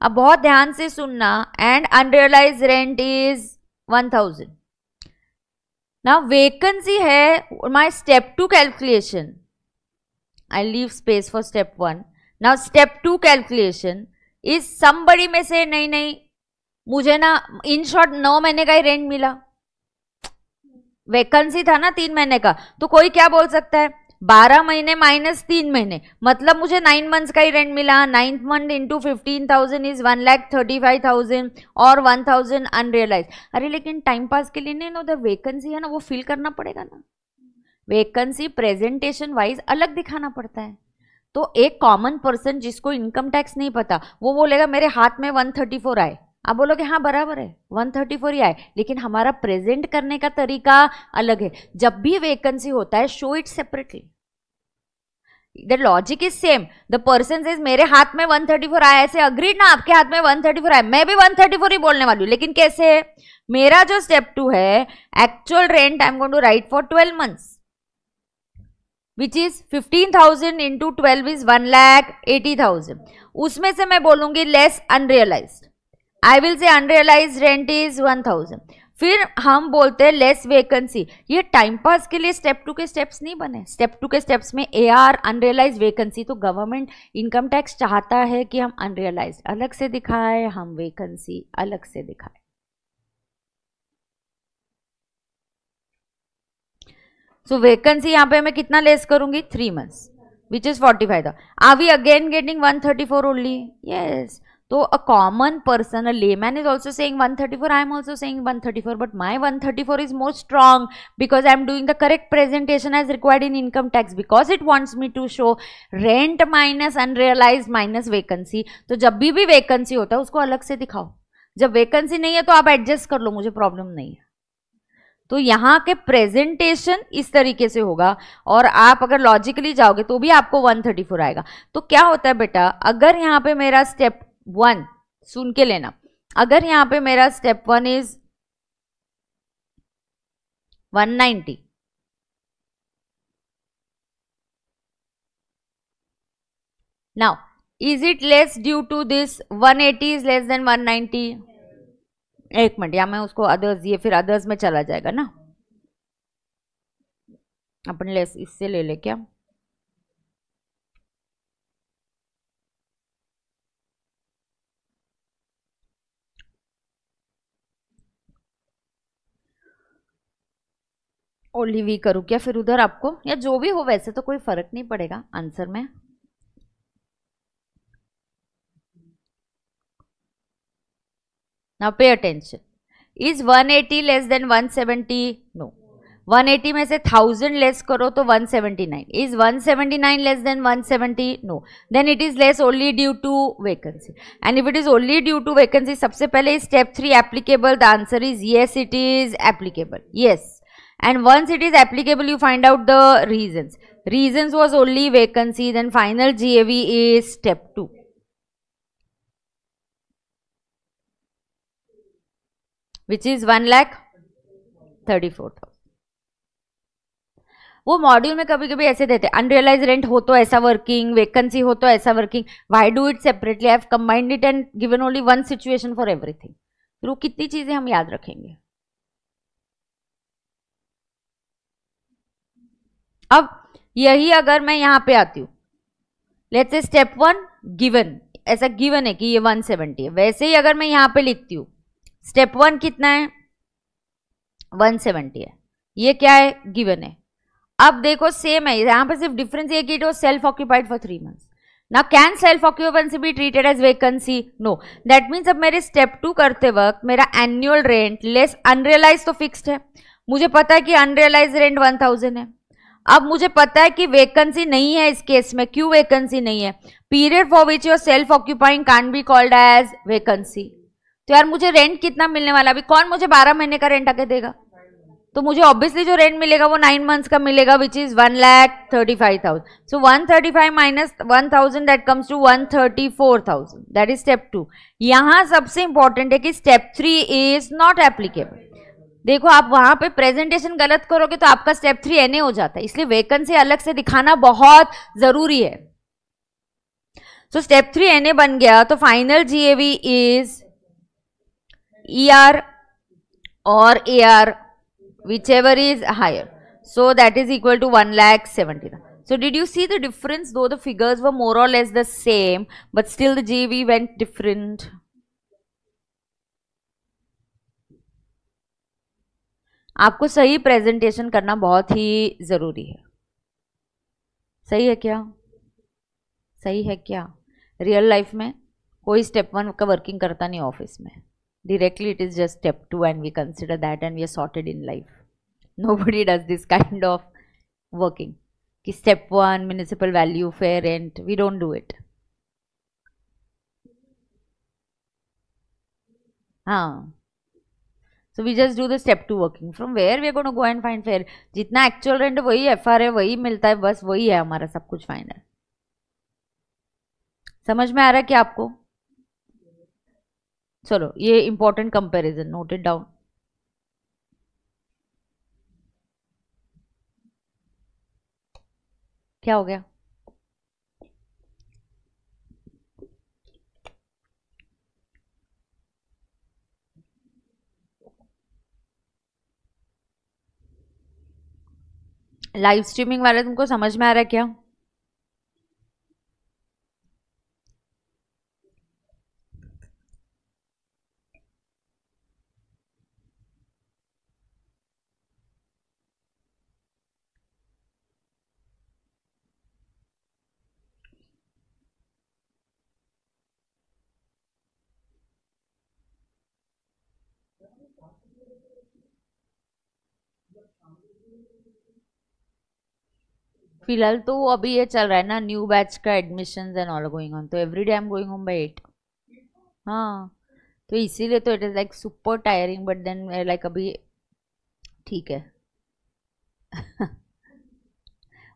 अब बहुत ध्यान से सुनना. and unrealized rent is 1,000. now vacancy है my step 2 calculation. I leave space for step 1. now step 2 calculation is somebody में से नहीं मुझे ना in short 9 महीने का ही रेंट मिला. वैकेंसी था ना 3 महीने का, तो कोई क्या बोल सकता है 12 महीने माइनस 3 महीने, मतलब मुझे 9 मंथ्स का ही रेंट मिला. 9th मंथ इंटू 15,000 इज 1,35,000 और 1,000 अनरियलाइज. अरे लेकिन टाइम पास के लिए नहीं ना, उधर वैकेंसी है ना, वो फिल करना पड़ेगा ना. वैकेंसी प्रेजेंटेशन वाइज अलग दिखाना पड़ता है. तो एक कॉमन पर्सन जिसको इनकम टैक्स नहीं पता, वो बोलेगा मेरे हाथ में 134 आए. आप बोलोगे हाँ बराबर है 134 ही आए, लेकिन हमारा प्रेजेंट करने का तरीका अलग है. जब भी वैकेंसी होता है show it separately. The logic is same. The person says मेरे हाथ में 134 आया, ऐसे अग्रीड ना, आपके हाथ में 134 आया, मैं भी 134 ही बोलने वाली हूं. लेकिन कैसे? मेरा जो स्टेप 2 है, actual rent I am going to write for 12 months which is 15,000 into 12 is 1,80,000. उसमें से मैं बोलूंगी less unrealised. I will say unrealised rent is 1,000. फिर हम बोलते हैं लेस वैकेंसी. ये टाइम पास के लिए स्टेप 2 के स्टेप्स नहीं बने. स्टेप 2 के स्टेप्स में AR अनरियलाइज्ड वैकेंसी. तो गवर्नमेंट इनकम टैक्स चाहता है कि हम अनरियलाइज्ड अलग से दिखाए, हम वैकेंसी अलग से दिखाए. सो वैकेंसी यहां पे मैं कितना लेस करूंगी 3 months which is 45,000. Are we again getting 134 only? Yes. So a common person, a layman is also saying 134. I am also saying 134, but my 134 is more strong because I am doing the correct presentation as required in income tax, because it wants me to show rent minus unrealized minus vacancy. तो जब भी vacancy होता है उसको अलग से दिखाओ. जब vacancy नहीं है तो आप adjust कर लो, मुझे problem नहीं है. तो यहाँ के प्रेजेंटेशन इस तरीके से होगा, और आप अगर लॉजिकली जाओगे तो भी आपको 134 आएगा. तो क्या होता है बेटा, अगर यहाँ पे मेरा स्टेप 1 सुन के लेना, अगर यहां पे मेरा step 1 is 190, now is it less due to this 180 is less than 190? एक मिनट, या मैं उसको अदर्स, ये फिर अदर्स में चला जाएगा ना, अपन लेस इससे ले ले क्या. ओनली वी करूँ क्या फिर उधर आपको, या जो भी हो, वैसे तो कोई फर्क नहीं पड़ेगा आंसर में. Now pay attention. Is 180 less than 170? No. 180 में से 1000 लेस करो तो 179. Is 179 less than 170? No. Then it is less only due to vacancy. And if it is only due to vacancy, सबसे पहले step 3 applicable. The answer is yes, it is applicable. Yes. And once it is applicable, you find out the reasons. Reasons was only vacancy. Then final GAV is step 2. Which is 1,34,000. वो module में कभी कभी ऐसे देते, unrealise rent हो तो ऐसा working, vacancy हो तो ऐसा working. Why do it separately? I have combined it and given only one situation for everything. फिर वो कितनी चीजें हम याद रखेंगे. अब यही अगर मैं यहां पे आती हूं, लेट्स से स्टेप 1 गिवन, ऐसा गिवन है कि ये 170 है. वैसे ही अगर मैं यहां पे लिखती हूं स्टेप 1 कितना है 170 है, ये क्या है गिवन है. अब देखो सेम है, यहां पे सिर्फ डिफरेंस ये कि it was self occupied for 3 months. ना can self occupancy be treated as vacancy? No. That means अब मेरे स्टेप 2 करते वक्त मेरा एनुअल रेंट लेस अनरियलाइज तो फिक्स्ड है. मुझे पता है कि अनरियलाइज रेंट 1000 है. अब मुझे पता है कि वैकेंसी नहीं है इस केस में. क्यों वैकेंसी नहीं है? Period for which you're self occupying can't be called as vacancy. तो यार मुझे रेंट कितना मिलने वाला? अभी कौन मुझे 12 महीने का रेंट आके देगा? तो मुझे ऑब्वियसली जो रेंट मिलेगा वो 9 मंथ्स का मिलेगा, which is 1,35,000. So 135 minus 1,000 that comes to 134,000. That is step 2. यहां सबसे इंपॉर्टेंट है कि स्टेप 3 इज नॉट एप्लीकेबल. देखो आप वहां पे प्रेजेंटेशन गलत करोगे तो आपका स्टेप 3 एनए हो जाता है, इसलिए वैकेंसी अलग से दिखाना बहुत जरूरी है. सो स्टेप 3 एनए बन गया तो फाइनल जीएवी इज ईआर और AR, whichever is higher. So that is equal to 1,70,000. So did you see the difference? Though the figures were more or less the same, but still the GV went different. आपको सही presentation करना बहुत ही जरूरी है. सही है क्या? सही है क्या? रियल लाइफ में कोई स्टेप 1 का वर्किंग करता नहीं ऑफिस में. Directly it is just step 2 and we consider that and we are sorted in life. Nobody does this kind of working. कि step 1 municipal value, fair rent, we don't do it. हाँ. So we just do the step 2 working. From where we are going to go and find fair? जितना actual rent वही FR है, वही मिलता है, बस वही है हमारा सब कुछ फाइनल. समझ में आ रहा है क्या आपको? चलो ये इंपॉर्टेंट कंपैरिजन नोटेड डाउन. क्या हो गया? लाइव स्ट्रीमिंग वाले तुमको समझ में आ रहा है क्या? फिलहाल तो अभी ये चल रहा है ना, न्यू बैच का admissions and all going on, तो everyday I am going home by 8. हाँ तो इसीलिए तो it is like super tiring, but then like अभी ठीक है.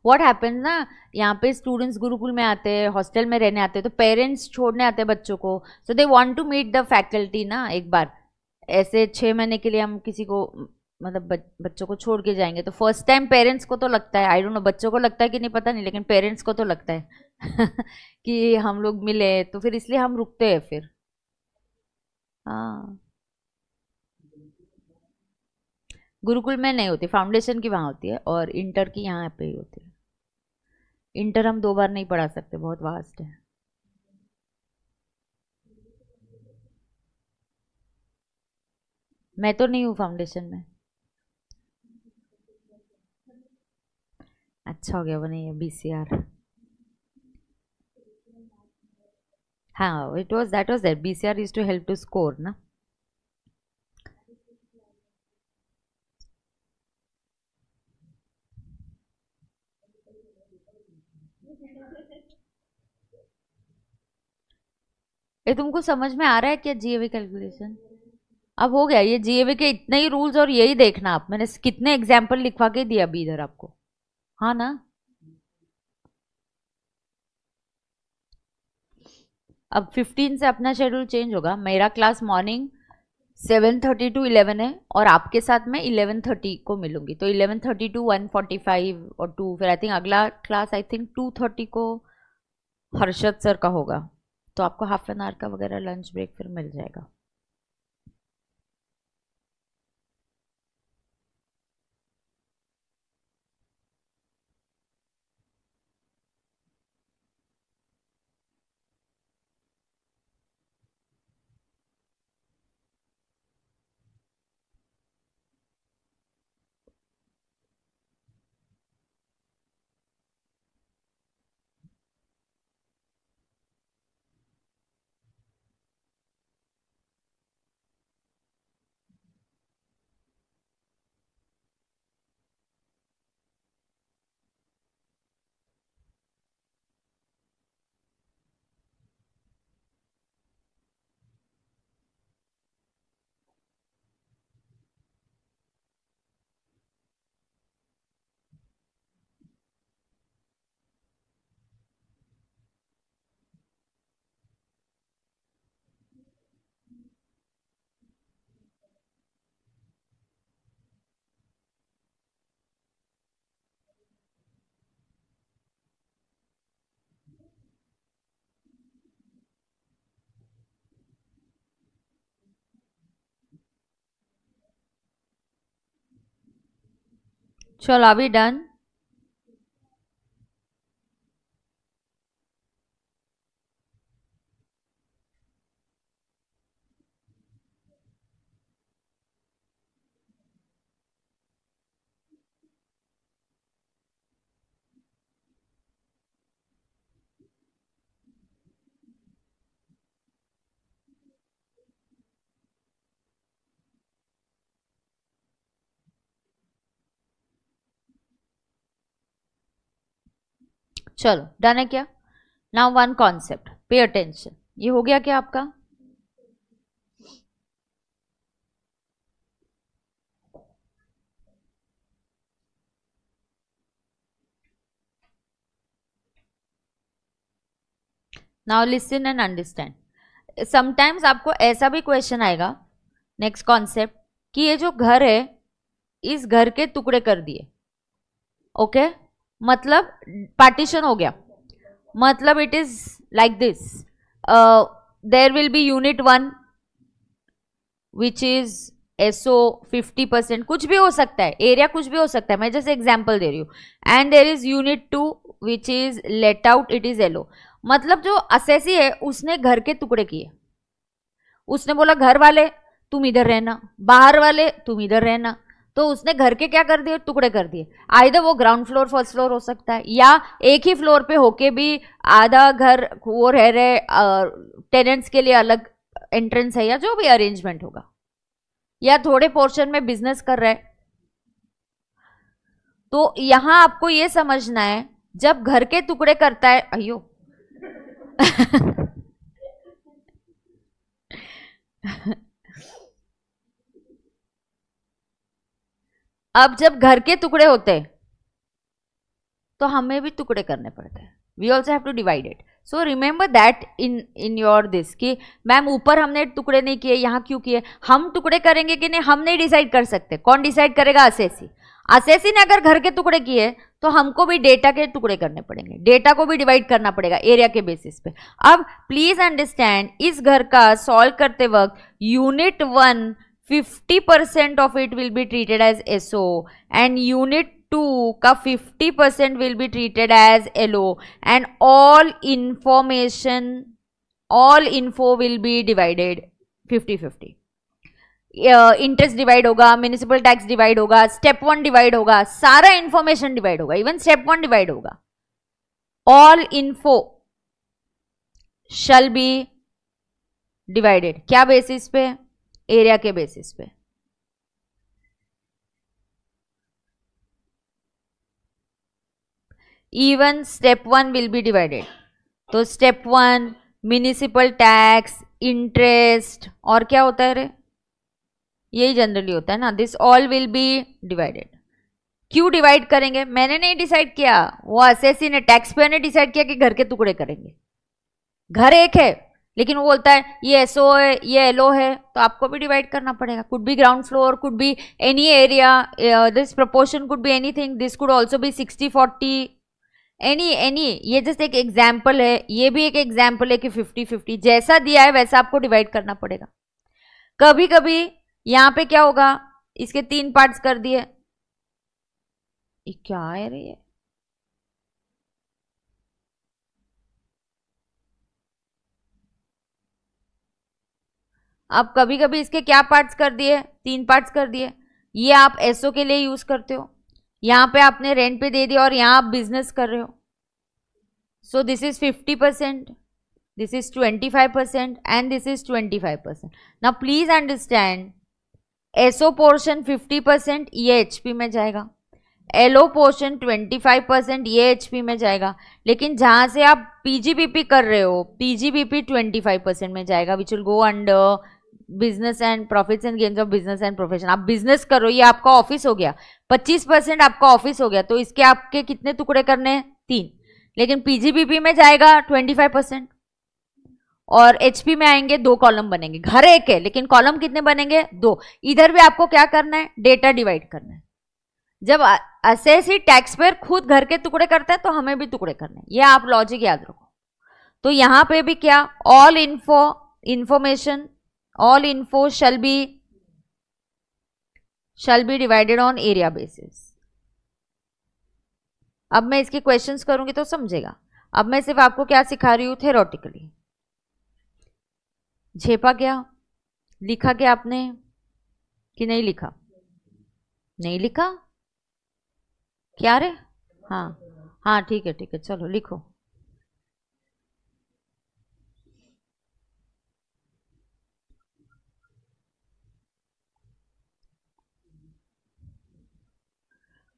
व्हाट हैपेंस ना, यहाँ पे स्टूडेंट्स गुरुकुल में आते हैं, हॉस्टल में रहने आते हैं, तो पेरेंट्स छोड़ने आते हैं बच्चों को. So they want to meet the faculty ना एक बार. ऐसे 6 महीने के लिए हम किसी को मतलब बच्चों को छोड़ के जाएंगे, तो फर्स्ट टाइम पेरेंट्स को तो लगता है, आई डोंट नो बच्चों को लगता है कि नहीं पता नहीं, लेकिन पेरेंट्स को तो लगता है कि हम लोग मिले, तो फिर इसलिए हम रुकते हैं फिर. हाँ गुरुकुल में नहीं होती, फाउंडेशन की वहाँ होती है और इंटर की यहाँ पे ही होती है. इंटर हम 2 बार नहीं पढ़ा सकते, बहुत वास्ट है. मैं तो नहीं हूँ फाउंडेशन में. अच्छा हो गया वो नहीं है बीसीआर. हाँ it was that was that BCR used to help to score ना. ये तुमको समझ में आ रहा है क्या जीएवी कैलकुलेशन? अब हो गया ये जीएवी के इतने ही रूल्स, और यही देखना आप, मैंने कितने एग्जाम्पल लिखवा के दिया अभी इधर आपको. हाँ ना. अब 15 से अपना शेड्यूल चेंज होगा. मेरा क्लास मॉर्निंग 7:30 to 11 है, और आपके साथ मैं 11:30 को मिलूंगी, तो 11:30 to 1:45 और 2, फिर आई थिंक अगला क्लास आई थिंक 2:30 को हर्षद सर का होगा, तो आपको हाफ एन आवर का वगैरह लंच ब्रेक फिर मिल जाएगा. चलो आर वी डन? चलो डन है क्या? Now one concept, pay attention. ये हो गया क्या आपका? Now listen and understand. Sometimes आपको ऐसा भी क्वेश्चन आएगा, नेक्स्ट कॉन्सेप्ट, कि ये जो घर है इस घर के टुकड़े कर दिए, ओके मतलब पार्टीशन हो गया, मतलब it is like this, there will be unit 1 which is SO 50%, कुछ भी हो सकता है, एरिया कुछ भी हो सकता है, मैं जैसे एग्जांपल दे रही हूँ, and there is unit 2 which is let out, it is LO. मतलब जो असेसी है उसने घर के टुकड़े किए, उसने बोला घर वाले तुम इधर रहना, बाहर वाले तुम इधर रहना, तो उसने घर के क्या कर दिए? टुकड़े कर दिए। आइदर वो ग्राउंड फ्लोर फर्स्ट फ्लोर हो सकता है, या एक ही फ्लोर पे होके भी आधा घर वो रह रहे, टेनेंट्स के लिए अलग एंट्रेंस है, या जो भी अरेंजमेंट होगा, या थोड़े पोर्शन में बिजनेस कर रहे हैं। तो यहां आपको ये समझना है, जब घर के टुकड़े करता है, अयो अब जब घर के टुकड़े होते हैं तो हमें भी टुकड़े करने पड़ते हैं, we also have to divide it. So remember that in your this, कि मैम ऊपर हमने टुकड़े नहीं किए, यहाँ क्यों किए? हम टुकड़े करेंगे कि नहीं हम नहीं डिसाइड कर सकते, कौन डिसाइड करेगा? असेसी। असेसी ने अगर घर के टुकड़े किए तो हमको भी डेटा के टुकड़े करने पड़ेंगे, डेटा को भी डिवाइड करना पड़ेगा एरिया के बेसिस पे। अब प्लीज अंडरस्टैंड, इस घर का सॉल्व करते वक्त unit 1 50% of it will be treated as SO, and unit 2 का 50% will be treated as LO, and all info will be divided 50-50। Interest divide होगा, म्युनिसिपल टैक्स डिवाइड होगा, स्टेप 1 डिवाइड होगा, सारा इंफॉर्मेशन डिवाइड होगा, even step 1 divide होगा। All info shall be divided, क्या basis पे? Area के बेसिस पे। Even step 1 will be divided. तो स्टेप 1 म्युनिसिपल टैक्स, इंटरेस्ट, और क्या होता है रे? यही जनरली होता है ना, this all will be divided. क्यों डिवाइड करेंगे? मैंने नहीं डिसाइड किया, वो असेसी ने, टैक्स पेयर ने डिसाइड किया कि घर के टुकड़े करेंगे। घर एक है लेकिन वो बोलता है ये एसओ है, ये एलओ है, तो आपको भी डिवाइड करना पड़ेगा। Could be ground floor, could be any area, this proportion could be anything, this could also be 60-40, any. ये जस्ट एक एग्जाम्पल है, ये भी एक एग्जाम्पल है कि 50-50 जैसा दिया है वैसा आपको डिवाइड करना पड़ेगा। कभी कभी यहां पे क्या होगा, इसके 3 पार्ट्स कर दिए, ये क्या है रे ये? अब कभी कभी इसके क्या पार्ट्स कर दिए? 3 पार्ट्स कर दिए। ये आप एसओ के लिए यूज करते हो, यहां पे आपने रेंट पे दे दिया और यहां आप बिजनेस कर रहे हो। So this is 50%, this is 25%, and this is 25%. Now please understand, SO portion 50% ये HP में जाएगा, LO पोर्शन 25% ये HP में जाएगा, लेकिन जहां से आप PGBP कर रहे हो PGBP 25% में जाएगा, which will go under business and profits and gains of business and profession. आप बिजनेस करो, ये आपका ऑफिस हो गया, 25% आपका ऑफिस हो गया, तो इसके आपके कितने टुकड़े करने हैं? 3। लेकिन PGBP में जाएगा 25%, और HP में आएंगे 2 कॉलम बनेंगे। घर एक है लेकिन कॉलम कितने बनेंगे? 2। इधर भी आपको क्या करना है? डेटा डिवाइड करना है। जब असेसी टैक्स पेयर खुद घर के टुकड़े करता है तो हमें भी टुकड़े करने हैं, ये आप लॉजिक याद रखो। तो यहां पे भी क्या, all information, all info shall be divided on area basis. अब मैं इसके क्वेश्चंस करूंगी तो समझेगा। अब मैं सिर्फ आपको क्या सिखा रही हूँ, थेरोटिकली। झेपा क्या, लिखा क्या आपने कि नहीं लिखा? नहीं लिखा क्या रे? हाँ हाँ ठीक है ठीक है, चलो लिखो।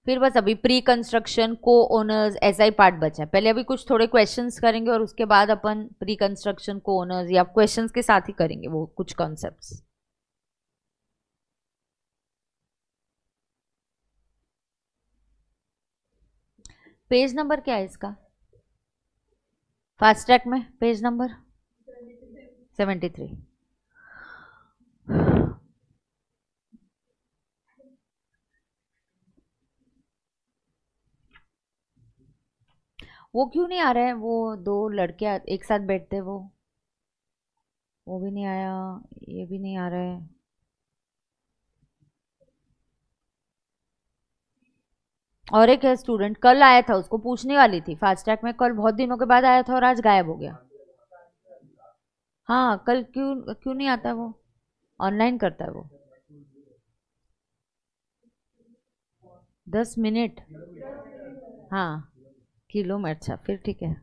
फिर बस अभी प्री कंस्ट्रक्शन, को ओनर्स, ऐसा ही पार्ट बचा है। पहले अभी कुछ थोड़े क्वेश्चंस करेंगे और उसके बाद अपन प्री कंस्ट्रक्शन, को ओनर्स या क्वेश्चंस के साथ ही करेंगे वो कुछ कॉन्सेप्ट्स। पेज नंबर क्या है इसका फास्ट ट्रैक में? Page number 73। वो क्यों नहीं आ रहा है? वो दो लड़के एक साथ बैठते हैं, वो भी नहीं आया, ये भी नहीं आ रहा है। और एक है स्टूडेंट, कल आया था, उसको पूछने वाली थी फास्ट ट्रैक में, कल बहुत दिनों के बाद आया था और आज गायब हो गया। हाँ कल क्यों क्यों नहीं आता है वो? ऑनलाइन करता है वो। 10 मिनट? हाँ किलो में, अच्छा फिर ठीक है।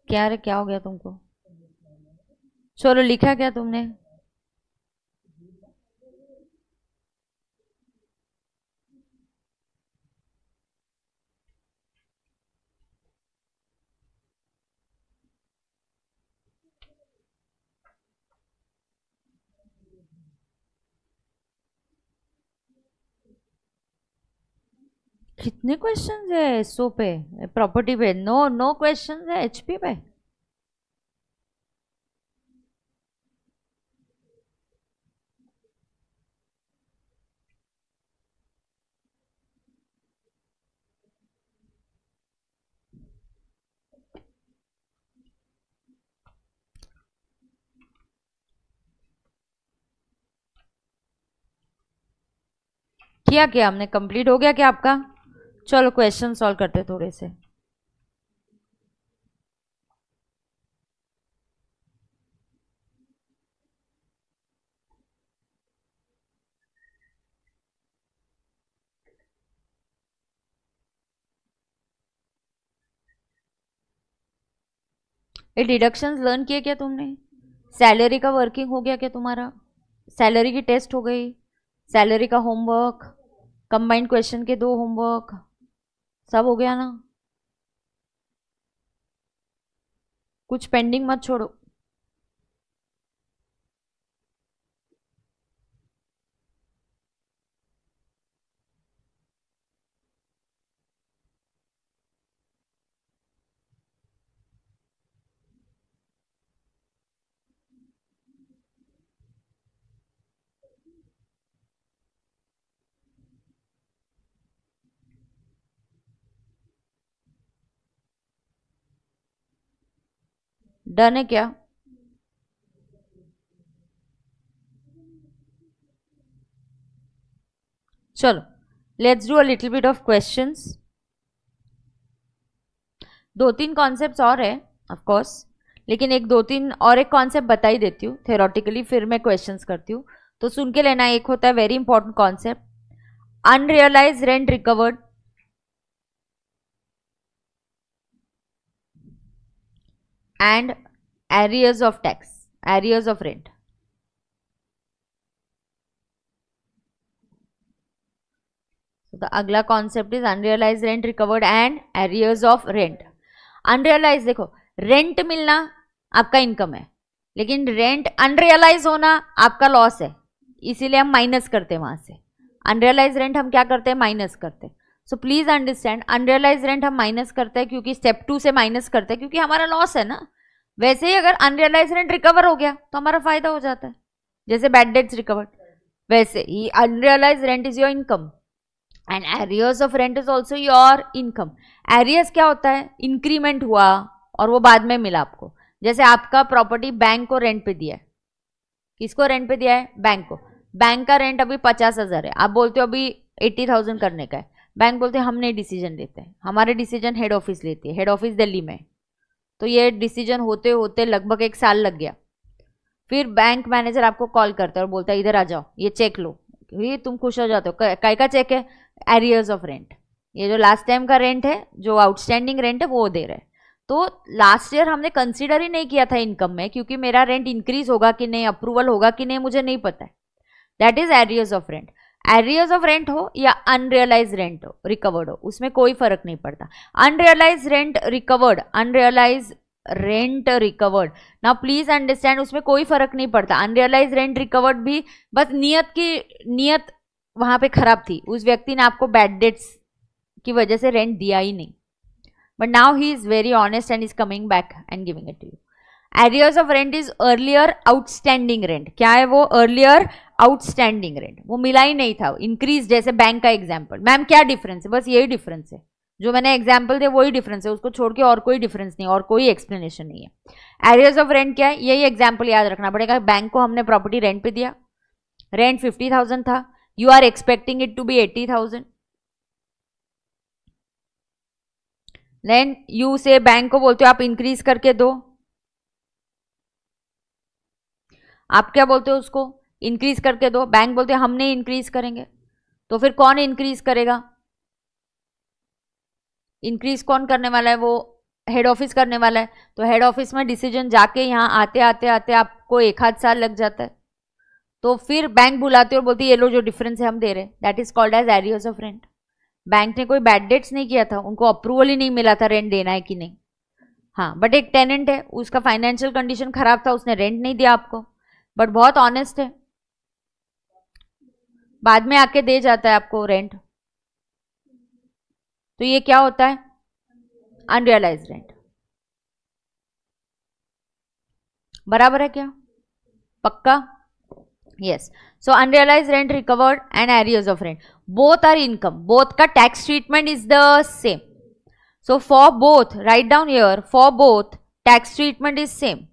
क्या रे, क्या हो गया तुमको? चलो लिखा क्या तुमने? कितने क्वेश्चंस है एसओ पे, प्रॉपर्टी पे? नो नो क्वेश्चंस है एचपी पे। किया क्या हमने? कंप्लीट हो गया क्या आपका? चलो क्वेश्चन सॉल्व करते थोड़े से। ये डिडक्शंस लर्न किए क्या तुमने? सैलरी का वर्किंग हो गया क्या तुम्हारा? सैलरी की टेस्ट हो गई? सैलरी का होमवर्क, कंबाइंड क्वेश्चन के 2 होमवर्क, सब हो गया ना? कुछ पेंडिंग मत छोड़ो। डन है क्या? चलो let's do a little bit of questions. 2-3 concepts और है ऑफ कोर्स, लेकिन एक 2-3 और एक कॉन्सेप्ट बता ही देती हूँ थेरोटिकली, फिर मैं क्वेश्चंस करती हूँ, तो सुन के लेना। एक होता है very important concept, unrealised rent recovered and arrears of tax, arrears of rent. तो अगला concept is unrealised rent recovered and arrears of rent. Unrealised, देखो रेंट मिलना आपका इनकम है, लेकिन रेंट अनरियलाइज होना आपका लॉस है, इसीलिए हम माइनस करते हैं वहां से। अनरियलाइज रेंट हम क्या करते हैं? माइनस करते हैं। So please understand, unrealise rent हम माइनस करते हैं क्योंकि स्टेप 2 से माइनस करते हैं क्योंकि हमारा लॉस है ना। वैसे ही अगर अनरियलाइज रेंट रिकवर हो गया तो हमारा फायदा हो जाता है, जैसे बैड डेट्स रिकवर्ड, वैसे ही unrealised rent is your income and arrears of rent is also your income. Arrears क्या होता है? इंक्रीमेंट हुआ और वो बाद में मिला आपको, जैसे आपका प्रॉपर्टी बैंक को रेंट पे दिया है, किसको रेंट पे दिया है? बैंक को। बैंक का रेंट अभी 50,000 है, आप बोलते हो अभी 80,000 करने का है। बैंक बोलते हैं हम नहीं डिसीजन लेते हैं, हमारे डिसीजन हेड ऑफिस लेती है, हेड ऑफिस दिल्ली में। तो ये डिसीजन होते होते लगभग 1 साल लग गया। फिर बैंक मैनेजर आपको कॉल करता है और बोलता है इधर आ जाओ, ये चेक लो। ये तुम खुश हो जाते हो, काय का चेक है? Arrears of rent. ये जो लास्ट टाइम का रेंट है, जो आउटस्टैंडिंग रेंट है वो दे रहे हैं। तो लास्ट ईयर हमने कंसीडर ही नहीं किया था इनकम में, क्योंकि मेरा रेंट इंक्रीज होगा कि नहीं, अप्रूवल होगा कि नहीं, मुझे नहीं पता है। That is arrears of rent. Arrears of rent हो या अनरियलाइज रेंट हो, रिकवर्ड हो, उसमें कोई फर्क नहीं पड़ता। Unrealise rent recovered, unrealise rent recovered, now please understand, उसमें कोई फर्क नहीं पड़ता। अनरियलाइज रेंट रिकवर्ड भी बस नियत वहां पे खराब थी, उस व्यक्ति ने आपको बैड डेट्स की वजह से रेंट दिया ही नहीं, but now he is very honest and is coming back and giving it to you. Arrears of rent is earlier outstanding rent. क्या है वो? अर्लियर आउटस्टैंडिंग रेंट, वो मिला ही नहीं था, इंक्रीज, जैसे बैंक का एग्जाम्पल। मैम क्या डिफरेंस है? बस यही डिफरेंस है, जो मैंने एग्जाम्पल दिया वही डिफरेंस है, उसको छोड़ के और कोई डिफरेंस नहीं, और कोई एक्सप्लेनेशन नहीं है। एरियर्स ऑफ रेंट क्या है? यही एग्जाम्पल याद रखना पड़ेगा। बैंक को हमने प्रॉपर्टी रेंट पे दिया, रेंट 50,000 था, you are expecting it to be 80,000, then you say bank को बोलते हो आप इंक्रीज करके दो। आप क्या बोलते हो उसको? इंक्रीज करके दो। बैंक बोलते हैं हम नहीं इंक्रीज करेंगे। तो फिर कौन इंक्रीज करेगा? इंक्रीज कौन करने वाला है? वो हेड ऑफिस करने वाला है। तो हेड ऑफिस में डिसीजन जाके यहाँ आते आते आते आपको 1 आध साल लग जाता है। तो फिर बैंक बुलाते और बोलती है ये लो जो डिफरेंस है हम दे रहे हैं, that is called as arrears of rent. Bank ने कोई बैड डेट्स नहीं किया था, उनको अप्रूवल ही नहीं मिला था रेंट देना है कि नहीं। हाँ, बट एक टेनेंट है, उसका फाइनेंशियल कंडीशन खराब था, उसने रेंट नहीं दिया आपको, बट बहुत ऑनेस्ट है, बाद में आके दे जाता है आपको रेंट। तो ये क्या होता है? Unrealised rent. बराबर है क्या? पक्का? Yes. So unrealised rent recovered and arrears of rent, both are income, both का tax treatment is the same. So for both, write down here, for both tax treatment is same.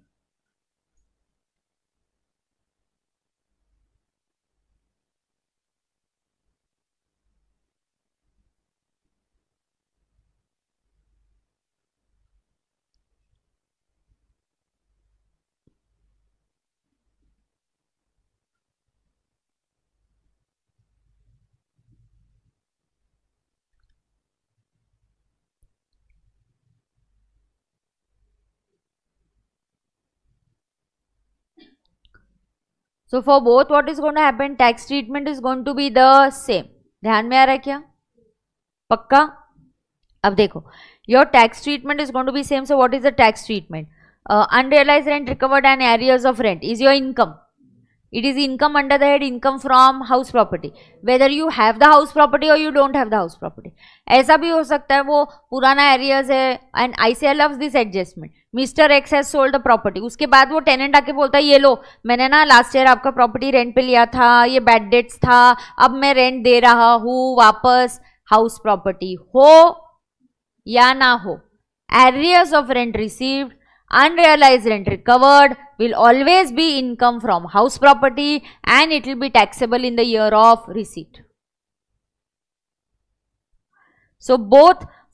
So for both what is going to happen? Tax treatment is going to be the same. ध्यान में आ रहा है क्या? पक्का? अब देखो, your tax treatment is going to be same. So what is the tax treatment? Unrealized rent recovered and arrears of rent is your income. It is income under the head income from house property. Whether you have the house property or you don't have the house property. ऐसा भी हो सकता है वो पुराना arrears है and ICI loves this adjustment. Mr. X has sold the property. उसके बाद वो टेनेंट आके बोलता है ये लो, मैंने ना लास्ट ईयर आपका प्रॉपर्टी रेंट पे लिया था, ये बैड डेट्स था, अब मैं रेंट दे रहा हूँ वापस। हाउस प्रॉपर्टी हो या ना हो, arrears of rent received, unrealized rent recovered will always be income from house property and it will be taxable in the year of receipt. So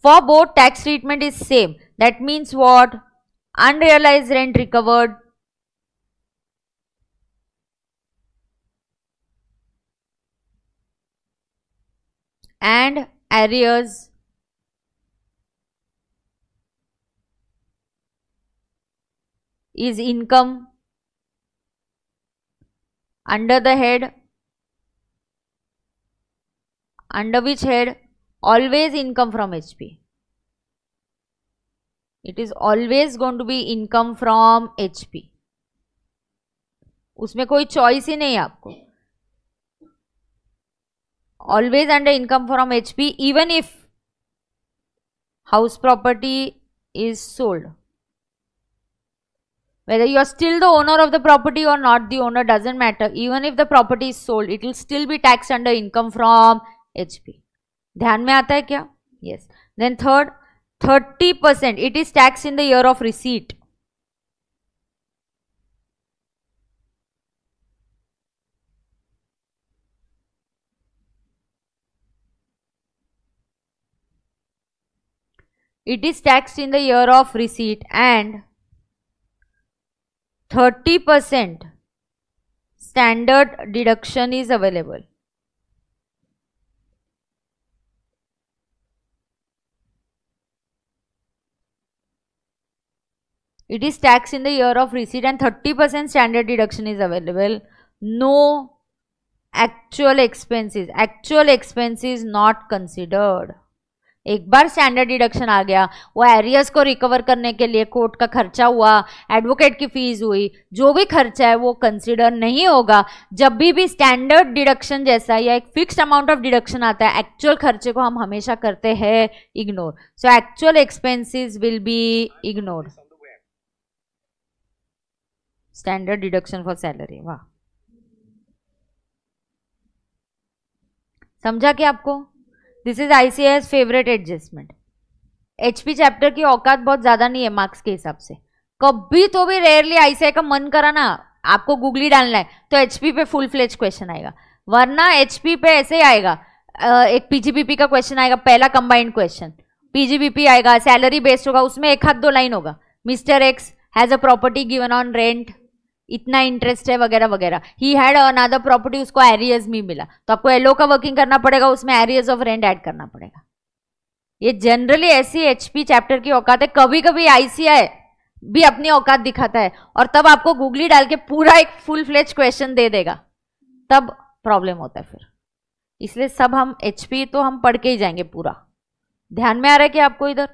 for both tax treatment is same. That means what? Unrealized rent recovered and arrears is income under the head, under which head? Always income from HP. It is always going to be income from HP. उसमें कोई choice ही नहीं है आपको. Always under income from HP, even if house property is sold. Whether you are still the owner of the property or not the owner doesn't matter. Even if the property is sold, it will still be taxed under income from HP. ध्यान में आता है क्या? Yes. Then third, 30%. It is taxed in the year of receipt. It is taxed in the year of receipt and 30% standard deduction is available. It is taxed in the year of receipt and 30% standard deduction is available. No actual expenses. Actual expenses not considered. एक बार standard deduction आ गया, वो arrears को recover करने के लिए court का खर्चा हुआ, एडवोकेट की फीस हुई, जो भी खर्चा है वो कंसिडर नहीं होगा. जब भी स्टैंडर्ड डिडक्शन जैसा या एक फिक्स्ड अमाउंट ऑफ डिडक्शन आता है, एक्चुअल खर्चे को हम हमेशा करते हैं ignore. So actual expenses will be ignored. Standard deduction for salary. वाह, समझा क्या आपको? This is ICS favourite adjustment. HP chapter की औकात बहुत ज्यादा नहीं है मार्क्स के हिसाब से. कभी तो भी रेयरली आईसीआई का मन करा ना आपको गूगली डालना है तो एचपी पे फुल फ्लेज क्वेश्चन आएगा, वरना एचपी पे ऐसे ही आएगा. एक पीजीबीपी का क्वेश्चन आएगा, पहला कंबाइंड क्वेश्चन पीजीबीपी आएगा, सैलरी बेस्ड होगा, उसमें एक हाथ दो लाइन होगा, mister x has a property given on rent, इतना इंटरेस्ट है वगैरह वगैरह. ही हैड अनदर प्रॉपर्टी, उसको एरियर्स में मिला, तो आपको एलओ का वर्किंग करना पड़ेगा, उसमें एरियर्स ऑफ रेंट ऐड करना पड़ेगा. ये जनरली ऐसी एचपी चैप्टर की औकात है. कभी कभी आईसीआई भी अपनी औकात दिखाता है और तब आपको गूगली डाल के पूरा एक फुल फ्लेज क्वेश्चन दे देगा, तब प्रॉब्लम होता है फिर. इसलिए सब हम एचपी तो हम पढ़ के ही जाएंगे पूरा. ध्यान में आ रहा है कि आपको इधर?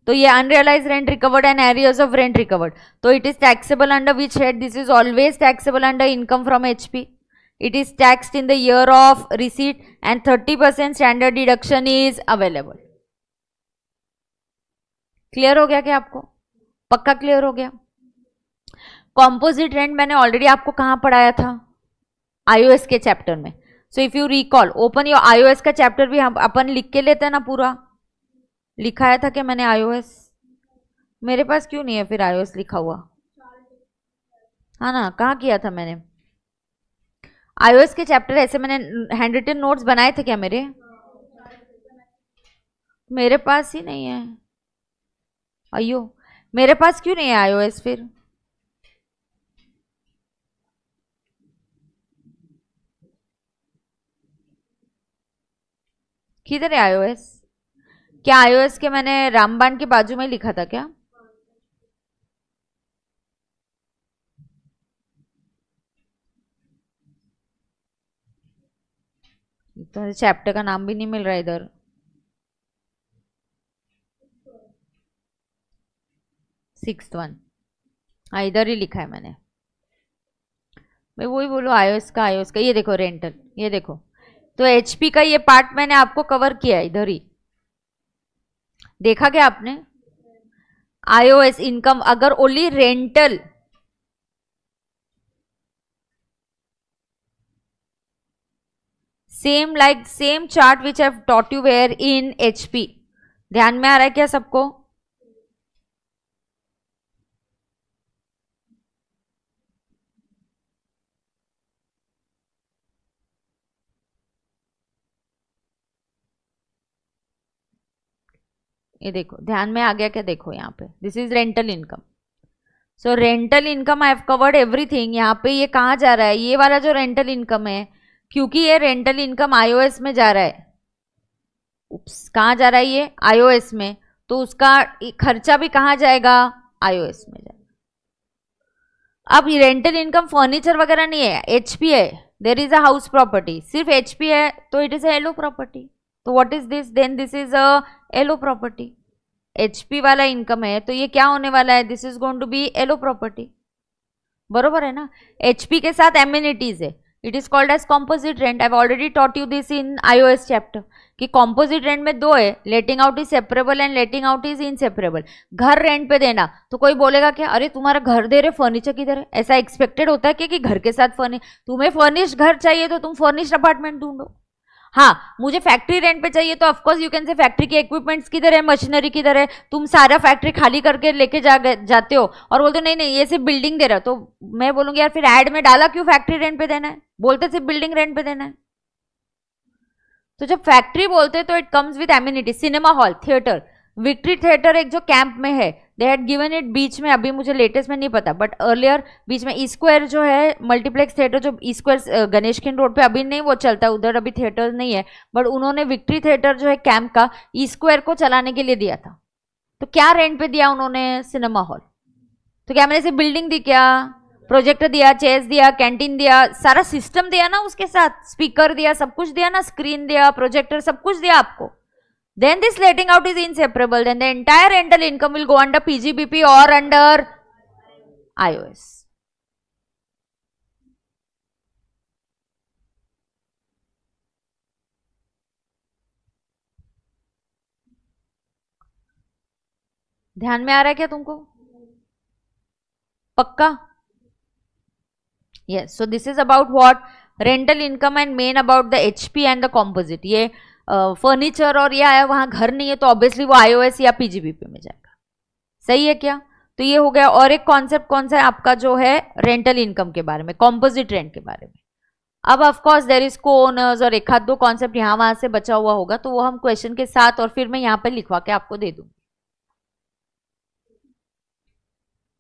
तो ये unrealise rent recovered and arrears of rent recovered, तो it is taxable under which head? This is always taxable under income from HP. It is taxed in the year of receipt and 30% standard deduction is available. Clear हो गया क्या आपको? पक्का clear हो गया? Composite rent मैंने already आपको कहां पढ़ाया था? आईओएस के चैप्टर में. So if you recall, open your iOS का चैप्टर भी हम अपन लिख के लेते हैं ना, पूरा लिखाया था कि मैंने आईओएस. मेरे पास क्यों नहीं है फिर आईओएस लिखा हुआ? हाँ ना, कहाँ किया था मैंने आईओएस के चैप्टर? ऐसे मैंने हैंड रिटन नोट्स बनाए थे क्या मेरे? मेरे पास ही नहीं है. अयो, मेरे पास क्यों नहीं है आईओएस फिर? किधर है आईओएस? क्या आईओएस के मैंने रामबाण के बाजू में लिखा था क्या? तो चैप्टर का नाम भी नहीं मिल रहा इधर. सिक्स्थ वन, हाँ इधर ही लिखा है मैंने. मैं वही बोलूँ आईओएस का. ये देखो रेंटल, ये देखो. तो एचपी का ये पार्ट मैंने आपको कवर किया है इधर ही. देखा क्या आपने? आईओएस इनकम, अगर only rental, same chart which I have taught you where in HP. ध्यान में आ रहा है क्या सबको? ये देखो, ध्यान में आ गया क्या? देखो यहाँ पे this is rental income. So rental income I have covered everything. यहाँ पे ये कहाँ जा रहा है? ये वाला जो रेंटल इनकम है, क्योंकि ये रेंटल इनकम आईओएस में जा रहा है. उप्स, कहाँ जा रहा है ये? आईओएस में. तो उसका खर्चा भी कहाँ जाएगा? आईओएस में जाएगा. अब रेंटल इनकम फर्नीचर वगैरह नहीं है, एचपी है. There is a house property, सिर्फ एचपी है तो it is a LO property. तो what is this? Then this is a LO property. HP वाला इनकम है तो ये क्या होने वाला है? This is going to be LO property. बरोबर है ना? एचपी के साथ एमिनिटीज है. It is called as composite rent. I have already taught you this in IOS chapter कि कॉम्पोजिट रेंट में दो है, लेटिंग out is separable and letting out is inseparable. घर रेंट पे देना तो कोई बोलेगा कि अरे तुम्हारा घर दे रहे, फर्नीचर किधर है? ऐसा एक्सपेक्टेड होता है कि घर के साथ तुम्हें फर्निश्ड घर चाहिए तो तुम फर्निश्ड अपार्टमेंट ढूंढो. हाँ, मुझे फैक्ट्री रेंट पे चाहिए तो of course you can say factory के इक्विपमेंट्स किधर है, मशीनरी किधर है. तुम सारा फैक्ट्री खाली करके लेके जाते हो और बोलते हो नहीं नहीं ये सिर्फ बिल्डिंग दे रहा हो, तो मैं बोलूंगी यार फिर ऐड में डाला क्यों फैक्ट्री रेंट पे देना है? बोलते सिर्फ बिल्डिंग रेंट पे देना है. तो जब फैक्ट्री बोलते हैं तो it comes with amenity. Cinema hall, theatre, victory theatre एक जो कैंप में है, दे हैड गिवन इट बीच में, अभी मुझे लेटेस्ट में नहीं पता, बट अर्लियर बीच में ई स्क्वायर जो है मल्टीप्लेक्स थिएटर, जो E square Ganesh Khind road पे अभी नहीं वो चलता, उधर अभी थिएटर नहीं है, बट उन्होंने विक्ट्री थिएटर जो है कैंप का ई स्क्वायर को चलाने के लिए दिया था। तो क्या रेंट पे दिया उन्होंने? Cinema hall. तो क्या मैंने सिर्फ बिल्डिंग दी क्या? प्रोजेक्टर दिया, चेयर्स दिया, कैंटीन दिया, सारा सिस्टम दिया ना, उसके साथ स्पीकर दिया, सब कुछ दिया ना, स्क्रीन दिया, प्रोजेक्टर, सब कुछ दिया आपको। Then this letting out is inseparable. Then the entire rental income will go under PGBP or under IOS. ध्यान में आ रहा है क्या तुमको? पक्का? Yes. So this is about what? Rental income and main about the HP and the composite. ये furniture और ये आया, वहां घर नहीं है तो ऑब्वियसली वो iOS या PGBP में जाएगा। सही है क्या? तो ये हो गया। और एक कॉन्सेप्ट कौन सा है आपका, जो है रेंटल इनकम के बारे में, कॉम्पोजिट रेंट के बारे में। अब ऑफकोर्स देयर इज को ओनर्स और एक आध दो कॉन्सेप्ट यहाँ वहां से बचा हुआ होगा, तो वो हम क्वेश्चन के साथ और फिर मैं यहाँ पे लिखवा के आपको दे दूंगी।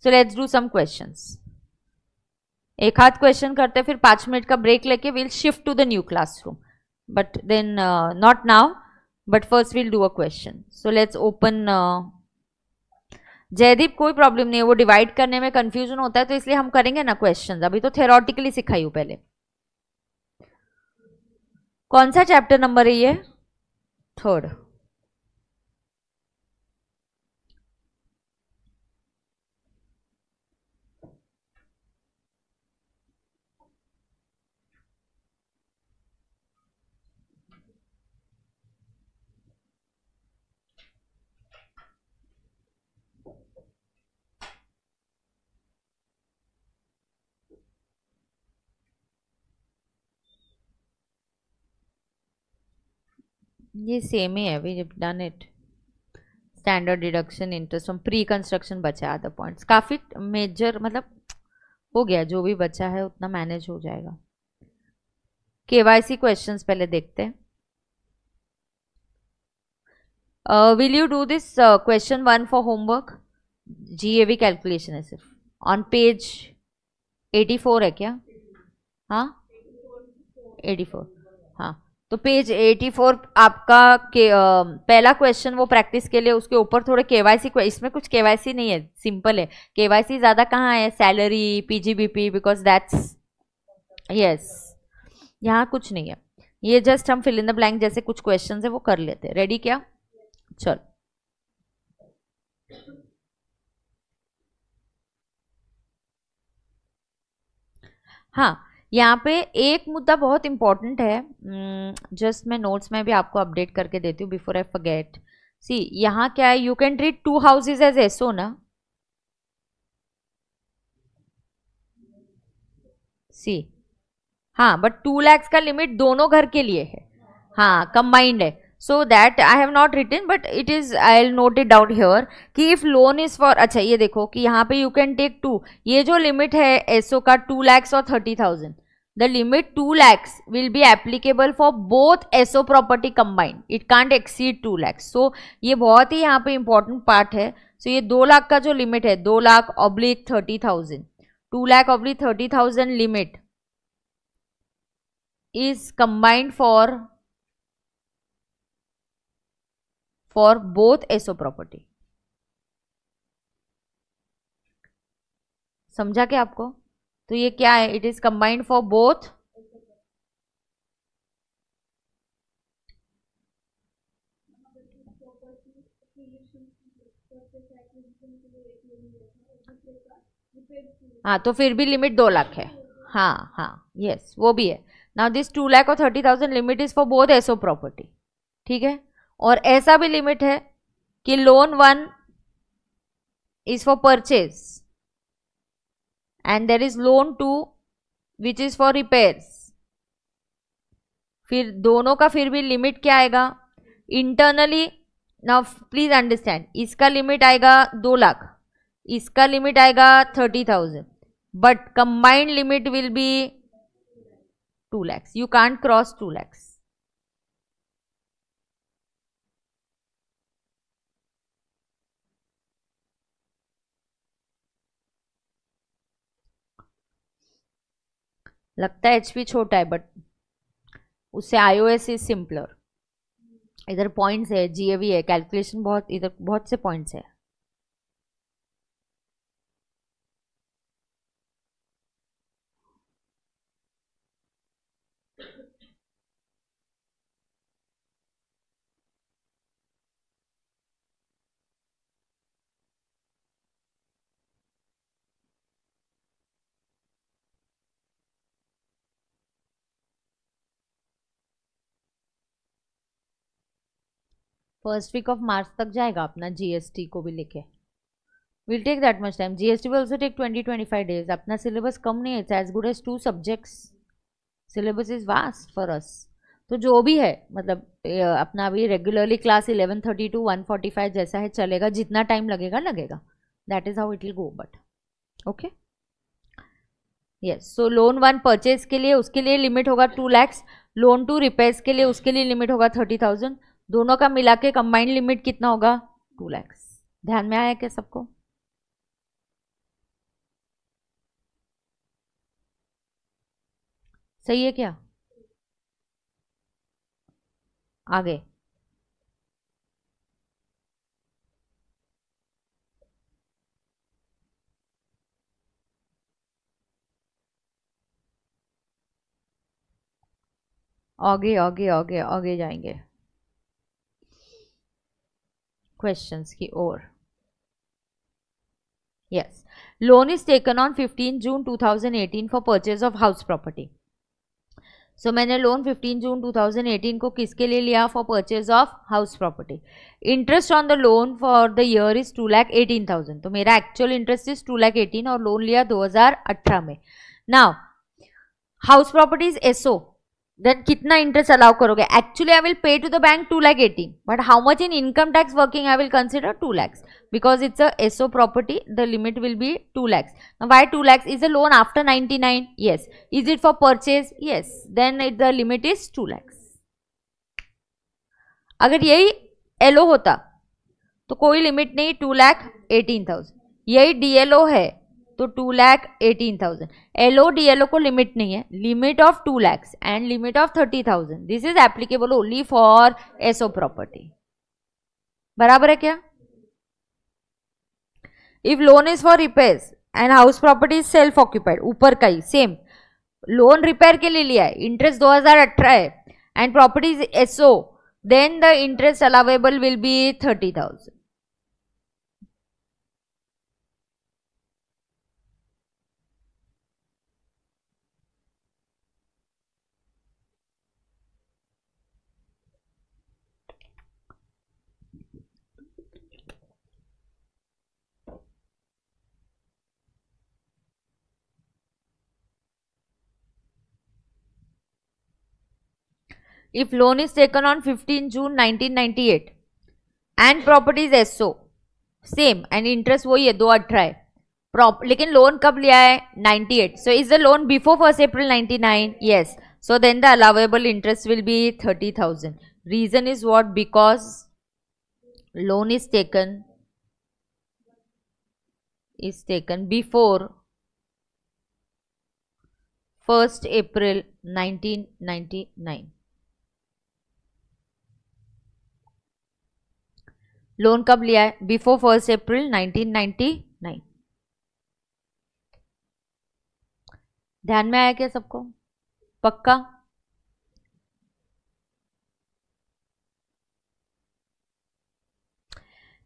So let's do some questions. एक आध क्वेश्चन करते, फिर 5 मिनट का ब्रेक लेके will shift to the new classroom, but then not now, but first will do a question. So let's open. Jaydeep कोई प्रॉब्लम नहीं है, वो डिवाइड करने में कंफ्यूजन होता है, तो इसलिए हम करेंगे ना क्वेश्चंस। अभी तो थ्योरेटिकली सिखाई हूं पहले। कौन सा चैप्टर नंबर है ये? 3rd। ये सेम ही है, we have done it. Standard deduction, interest from pre construction बचा है, अदर पॉइंट्स काफी मेजर, मतलब हो गया, जो भी बचा है उतना मैनेज हो जाएगा। केवाईसी क्वेश्चंस पहले देखते हैं। Will you do this question 1 for homework? GAV calculation है सिर्फ, ऑन पेज 84 है क्या? हाँ 84, हाँ। तो पेज 84 आपका पहला क्वेश्चन वो प्रैक्टिस के लिए, उसके ऊपर थोड़े केवाईसी, इसमें कुछ केवाईसी नहीं है, सिंपल है। केवाईसी ज्यादा कहाँ है? Salary, PGBP, because that's, yes, यहाँ कुछ नहीं है। ये जस्ट हम फिल इन द ब्लैंक जैसे कुछ क्वेश्चन है वो कर लेते हैं। रेडी क्या? चल, हाँ, यहाँ पे एक मुद्दा बहुत इंपॉर्टेंट है, जस्ट मैं नोट्स में भी आपको अपडेट करके देती हूँ बिफोर आई फॉरगेट। सी यहाँ क्या है, you can treat 2 houses as SO ना। सी हाँ, बट 2 lakhs का लिमिट दोनों घर के लिए है, हाँ कंबाइंड है। So that I have not written, but it is, I will note it down here कि इफ लोन इज फॉर, अच्छा ये देखो कि यहाँ पे यू कैन टेक 2, ये जो लिमिट है एसओ का 2 lakhs और 30,000, the limit 2 lakhs will be applicable for both SO property combined, it can't exceed 2 lakhs। सो ये बहुत ही यहाँ पे इंपॉर्टेंट पार्ट है। सो ये 2 लाख का जो लिमिट है, 2 lakh oblique 30,000, 2 lakh oblique 30,000 limit is combined for both SO property। समझा क्या आपको? तो ये क्या है? It is combined for both, हाँ, तो फिर भी लिमिट 2 लाख है, हाँ हाँ यस, वो भी है। नाउ दिस 2 लाख और 30,000 limit is for both SO property, ठीक है। और ऐसा भी लिमिट है कि loan 1 is for purchase and there is loan 2 which is for repairs. फिर दोनों का फिर भी लिमिट क्या आएगा इंटरनली? नाउ प्लीज अंडरस्टैंड, इसका लिमिट आएगा 2 लाख, इसका लिमिट आएगा 30,000, but combined limit will be 2 lakhs। You can't cross 2 lakhs। लगता है एचपी छोटा है बट उससे आईओएस इज सिंपलर। इधर पॉइंट्स है, जीएवी है, कैलकुलेशन बहुत, इधर बहुत से पॉइंट्स है। फर्स्ट वीक ऑफ मार्च तक जाएगा अपना जीएसटी को भी लेके। Will take that much time. GST will also take 20-25 days. अपना सिलेबस कम नहीं है, it's as good as 2 subjects. Syllabus is vast for us. तो जो भी है मतलब अपना अभी रेगुलरली क्लास 11:30 to 1:45 जैसा है चलेगा, जितना टाइम लगेगा लगेगा। That is how it will go but okay. Yes, so loan 1 purchase के लिए उसके लिए लिमिट होगा 2 lakhs। लोन 2 रिपेयर्स के लिए उसके लिए लिमिट होगा 30,000। दोनों का मिला के कंबाइंड लिमिट कितना होगा? 2 lakhs। ध्यान में आया क्या सबको? सही है क्या? आगे आगे आगे आगे आगे जाएंगे क्वेश्चंस की ओर। Yes, loan is taken on 15 June 2018 for purchase of house property. So मैंने लोन 15 जून 2018 को किसके लिए लिया? For purchase of house property. Interest on the loan for the year is 2,18,000। तो मेरा एक्चुअल इंटरेस्ट इज 2,18,000 और लोन लिया 2018 में। Now house property is SO, then कितना इंटरेस्ट अलाउ करोगे? Actually I will pay to the bank 2,18,000, but how much in income tax working I will consider 2 lakhs because it's a SO property. The limit will be 2 lakhs. Now why 2 lakhs? Is a loan after 99? Yes. Is it for purchase? Yes. Then the limit is 2 lakhs. अगर यही LO होता तो कोई limit नहीं, 2,18,000। यही DLO है तो 2,18,000। LO DLO को लिमिट नहीं है, limit of 2 lakhs and limit of 30,000। This is applicable only for SO property. बराबर है क्या? If loan is for repairs and house property is self occupied, ऊपर का ही सेम लोन रिपेयर के लिए लिया है, इंटरेस्ट 2018 है and property is SO, then the interest allowable will be 30,000। If loan is taken on 15 June 1998 and property is SO, same and interest वही है 218 है, लेकिन लोन कब लिया है? 98. So is the loan before 1st April 99? Yes. So then the allowable interest will be 30,000. Reason is what? Because loan is taken before 1st April 1999. Loan कब लिया है? Before 1st April 1999। ध्यान में आया क्या सबको? पक्का?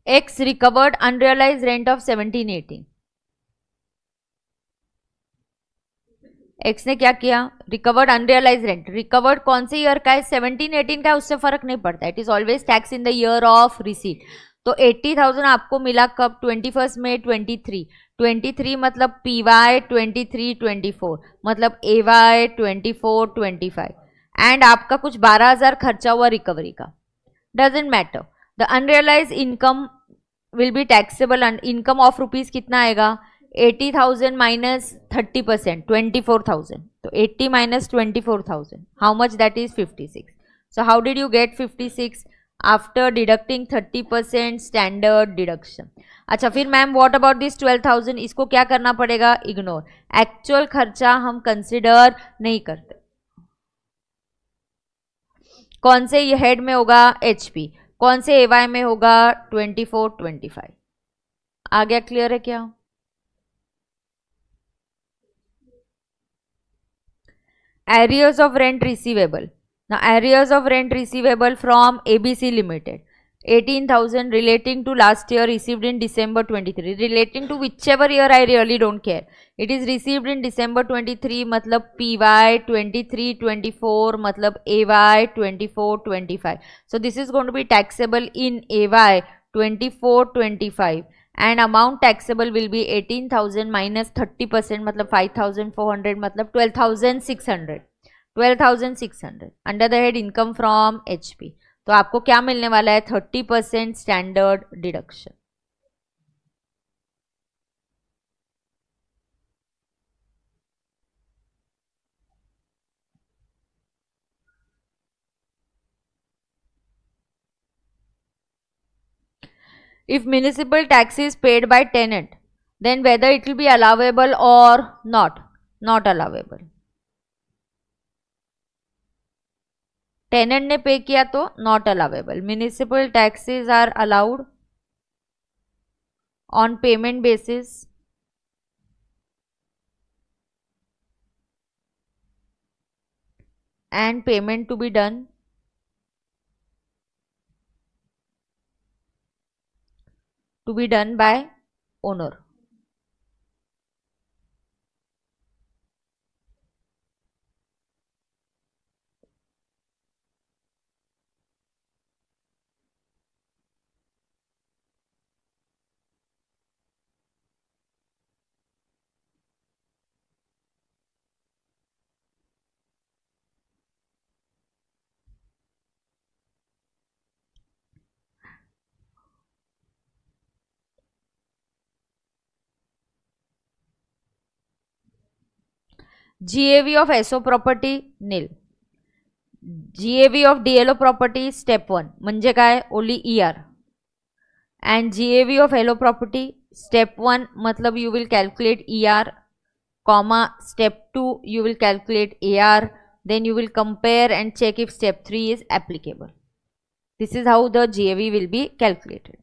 X recovered unrealise rent of 1718। X ने क्या किया? Recovered unrealise rent. रिकवर्ड कौन से ईयर का है? 1718 का है, उससे फर्क नहीं पड़ता। It is always tax in the year of receipt. तो 80,000 आपको मिला कब? 21 मई 23 मतलब PY 23-24 मतलब AY 24-25 एंड आपका कुछ 12,000 खर्चा हुआ रिकवरी का। Doesn't matter, the unrealised income will be taxable. Income of rupees कितना आएगा? 80,000 माइनस 30%, 24,000। तो 80 minus 24,000, how much? That is 56। So how did you get 56? After deducting 30% standard deduction. अच्छा फिर मैम व्हाट अबाउट दिस 12,000, इसको क्या करना पड़ेगा, इग्नोर, एक्चुअल खर्चा हम कंसिडर नहीं करते। कौन से ये हेड में होगा, एचपी, कौन से एवाई में होगा, 24 25। आ गया, क्लियर है क्या? Arrears of rent receivable. Now arrears of rent receivable from ABC Limited, 18,000 relating to last year received in December 23. Relating to whichever year I really don't care. It is received in December 23 मतलब PY 23-24 मतलब AY 24-25. So this is going to be taxable in AY 24-25 and amount taxable will be 18,000 minus 30% मतलब 5,400 मतलब 12,600, 12,600 under the head income from HP. तो आपको क्या मिलने वाला है, 30% standard deduction. If municipal tax is paid by tenant, then whether it will be allowable or not, not allowable. Tenant ने pay किया तो not allowable. Municipal taxes are allowed on payment basis and payment to be done by owner. GAV of SO property nil. GAV of DLO property step 1 म्हणजे काय, only ER. and GAV of LO property step 1 मतलब you will calculate ER, comma step 2 you will calculate AR, then you will compare and check if step 3 is applicable. This is how the GAV will be calculated.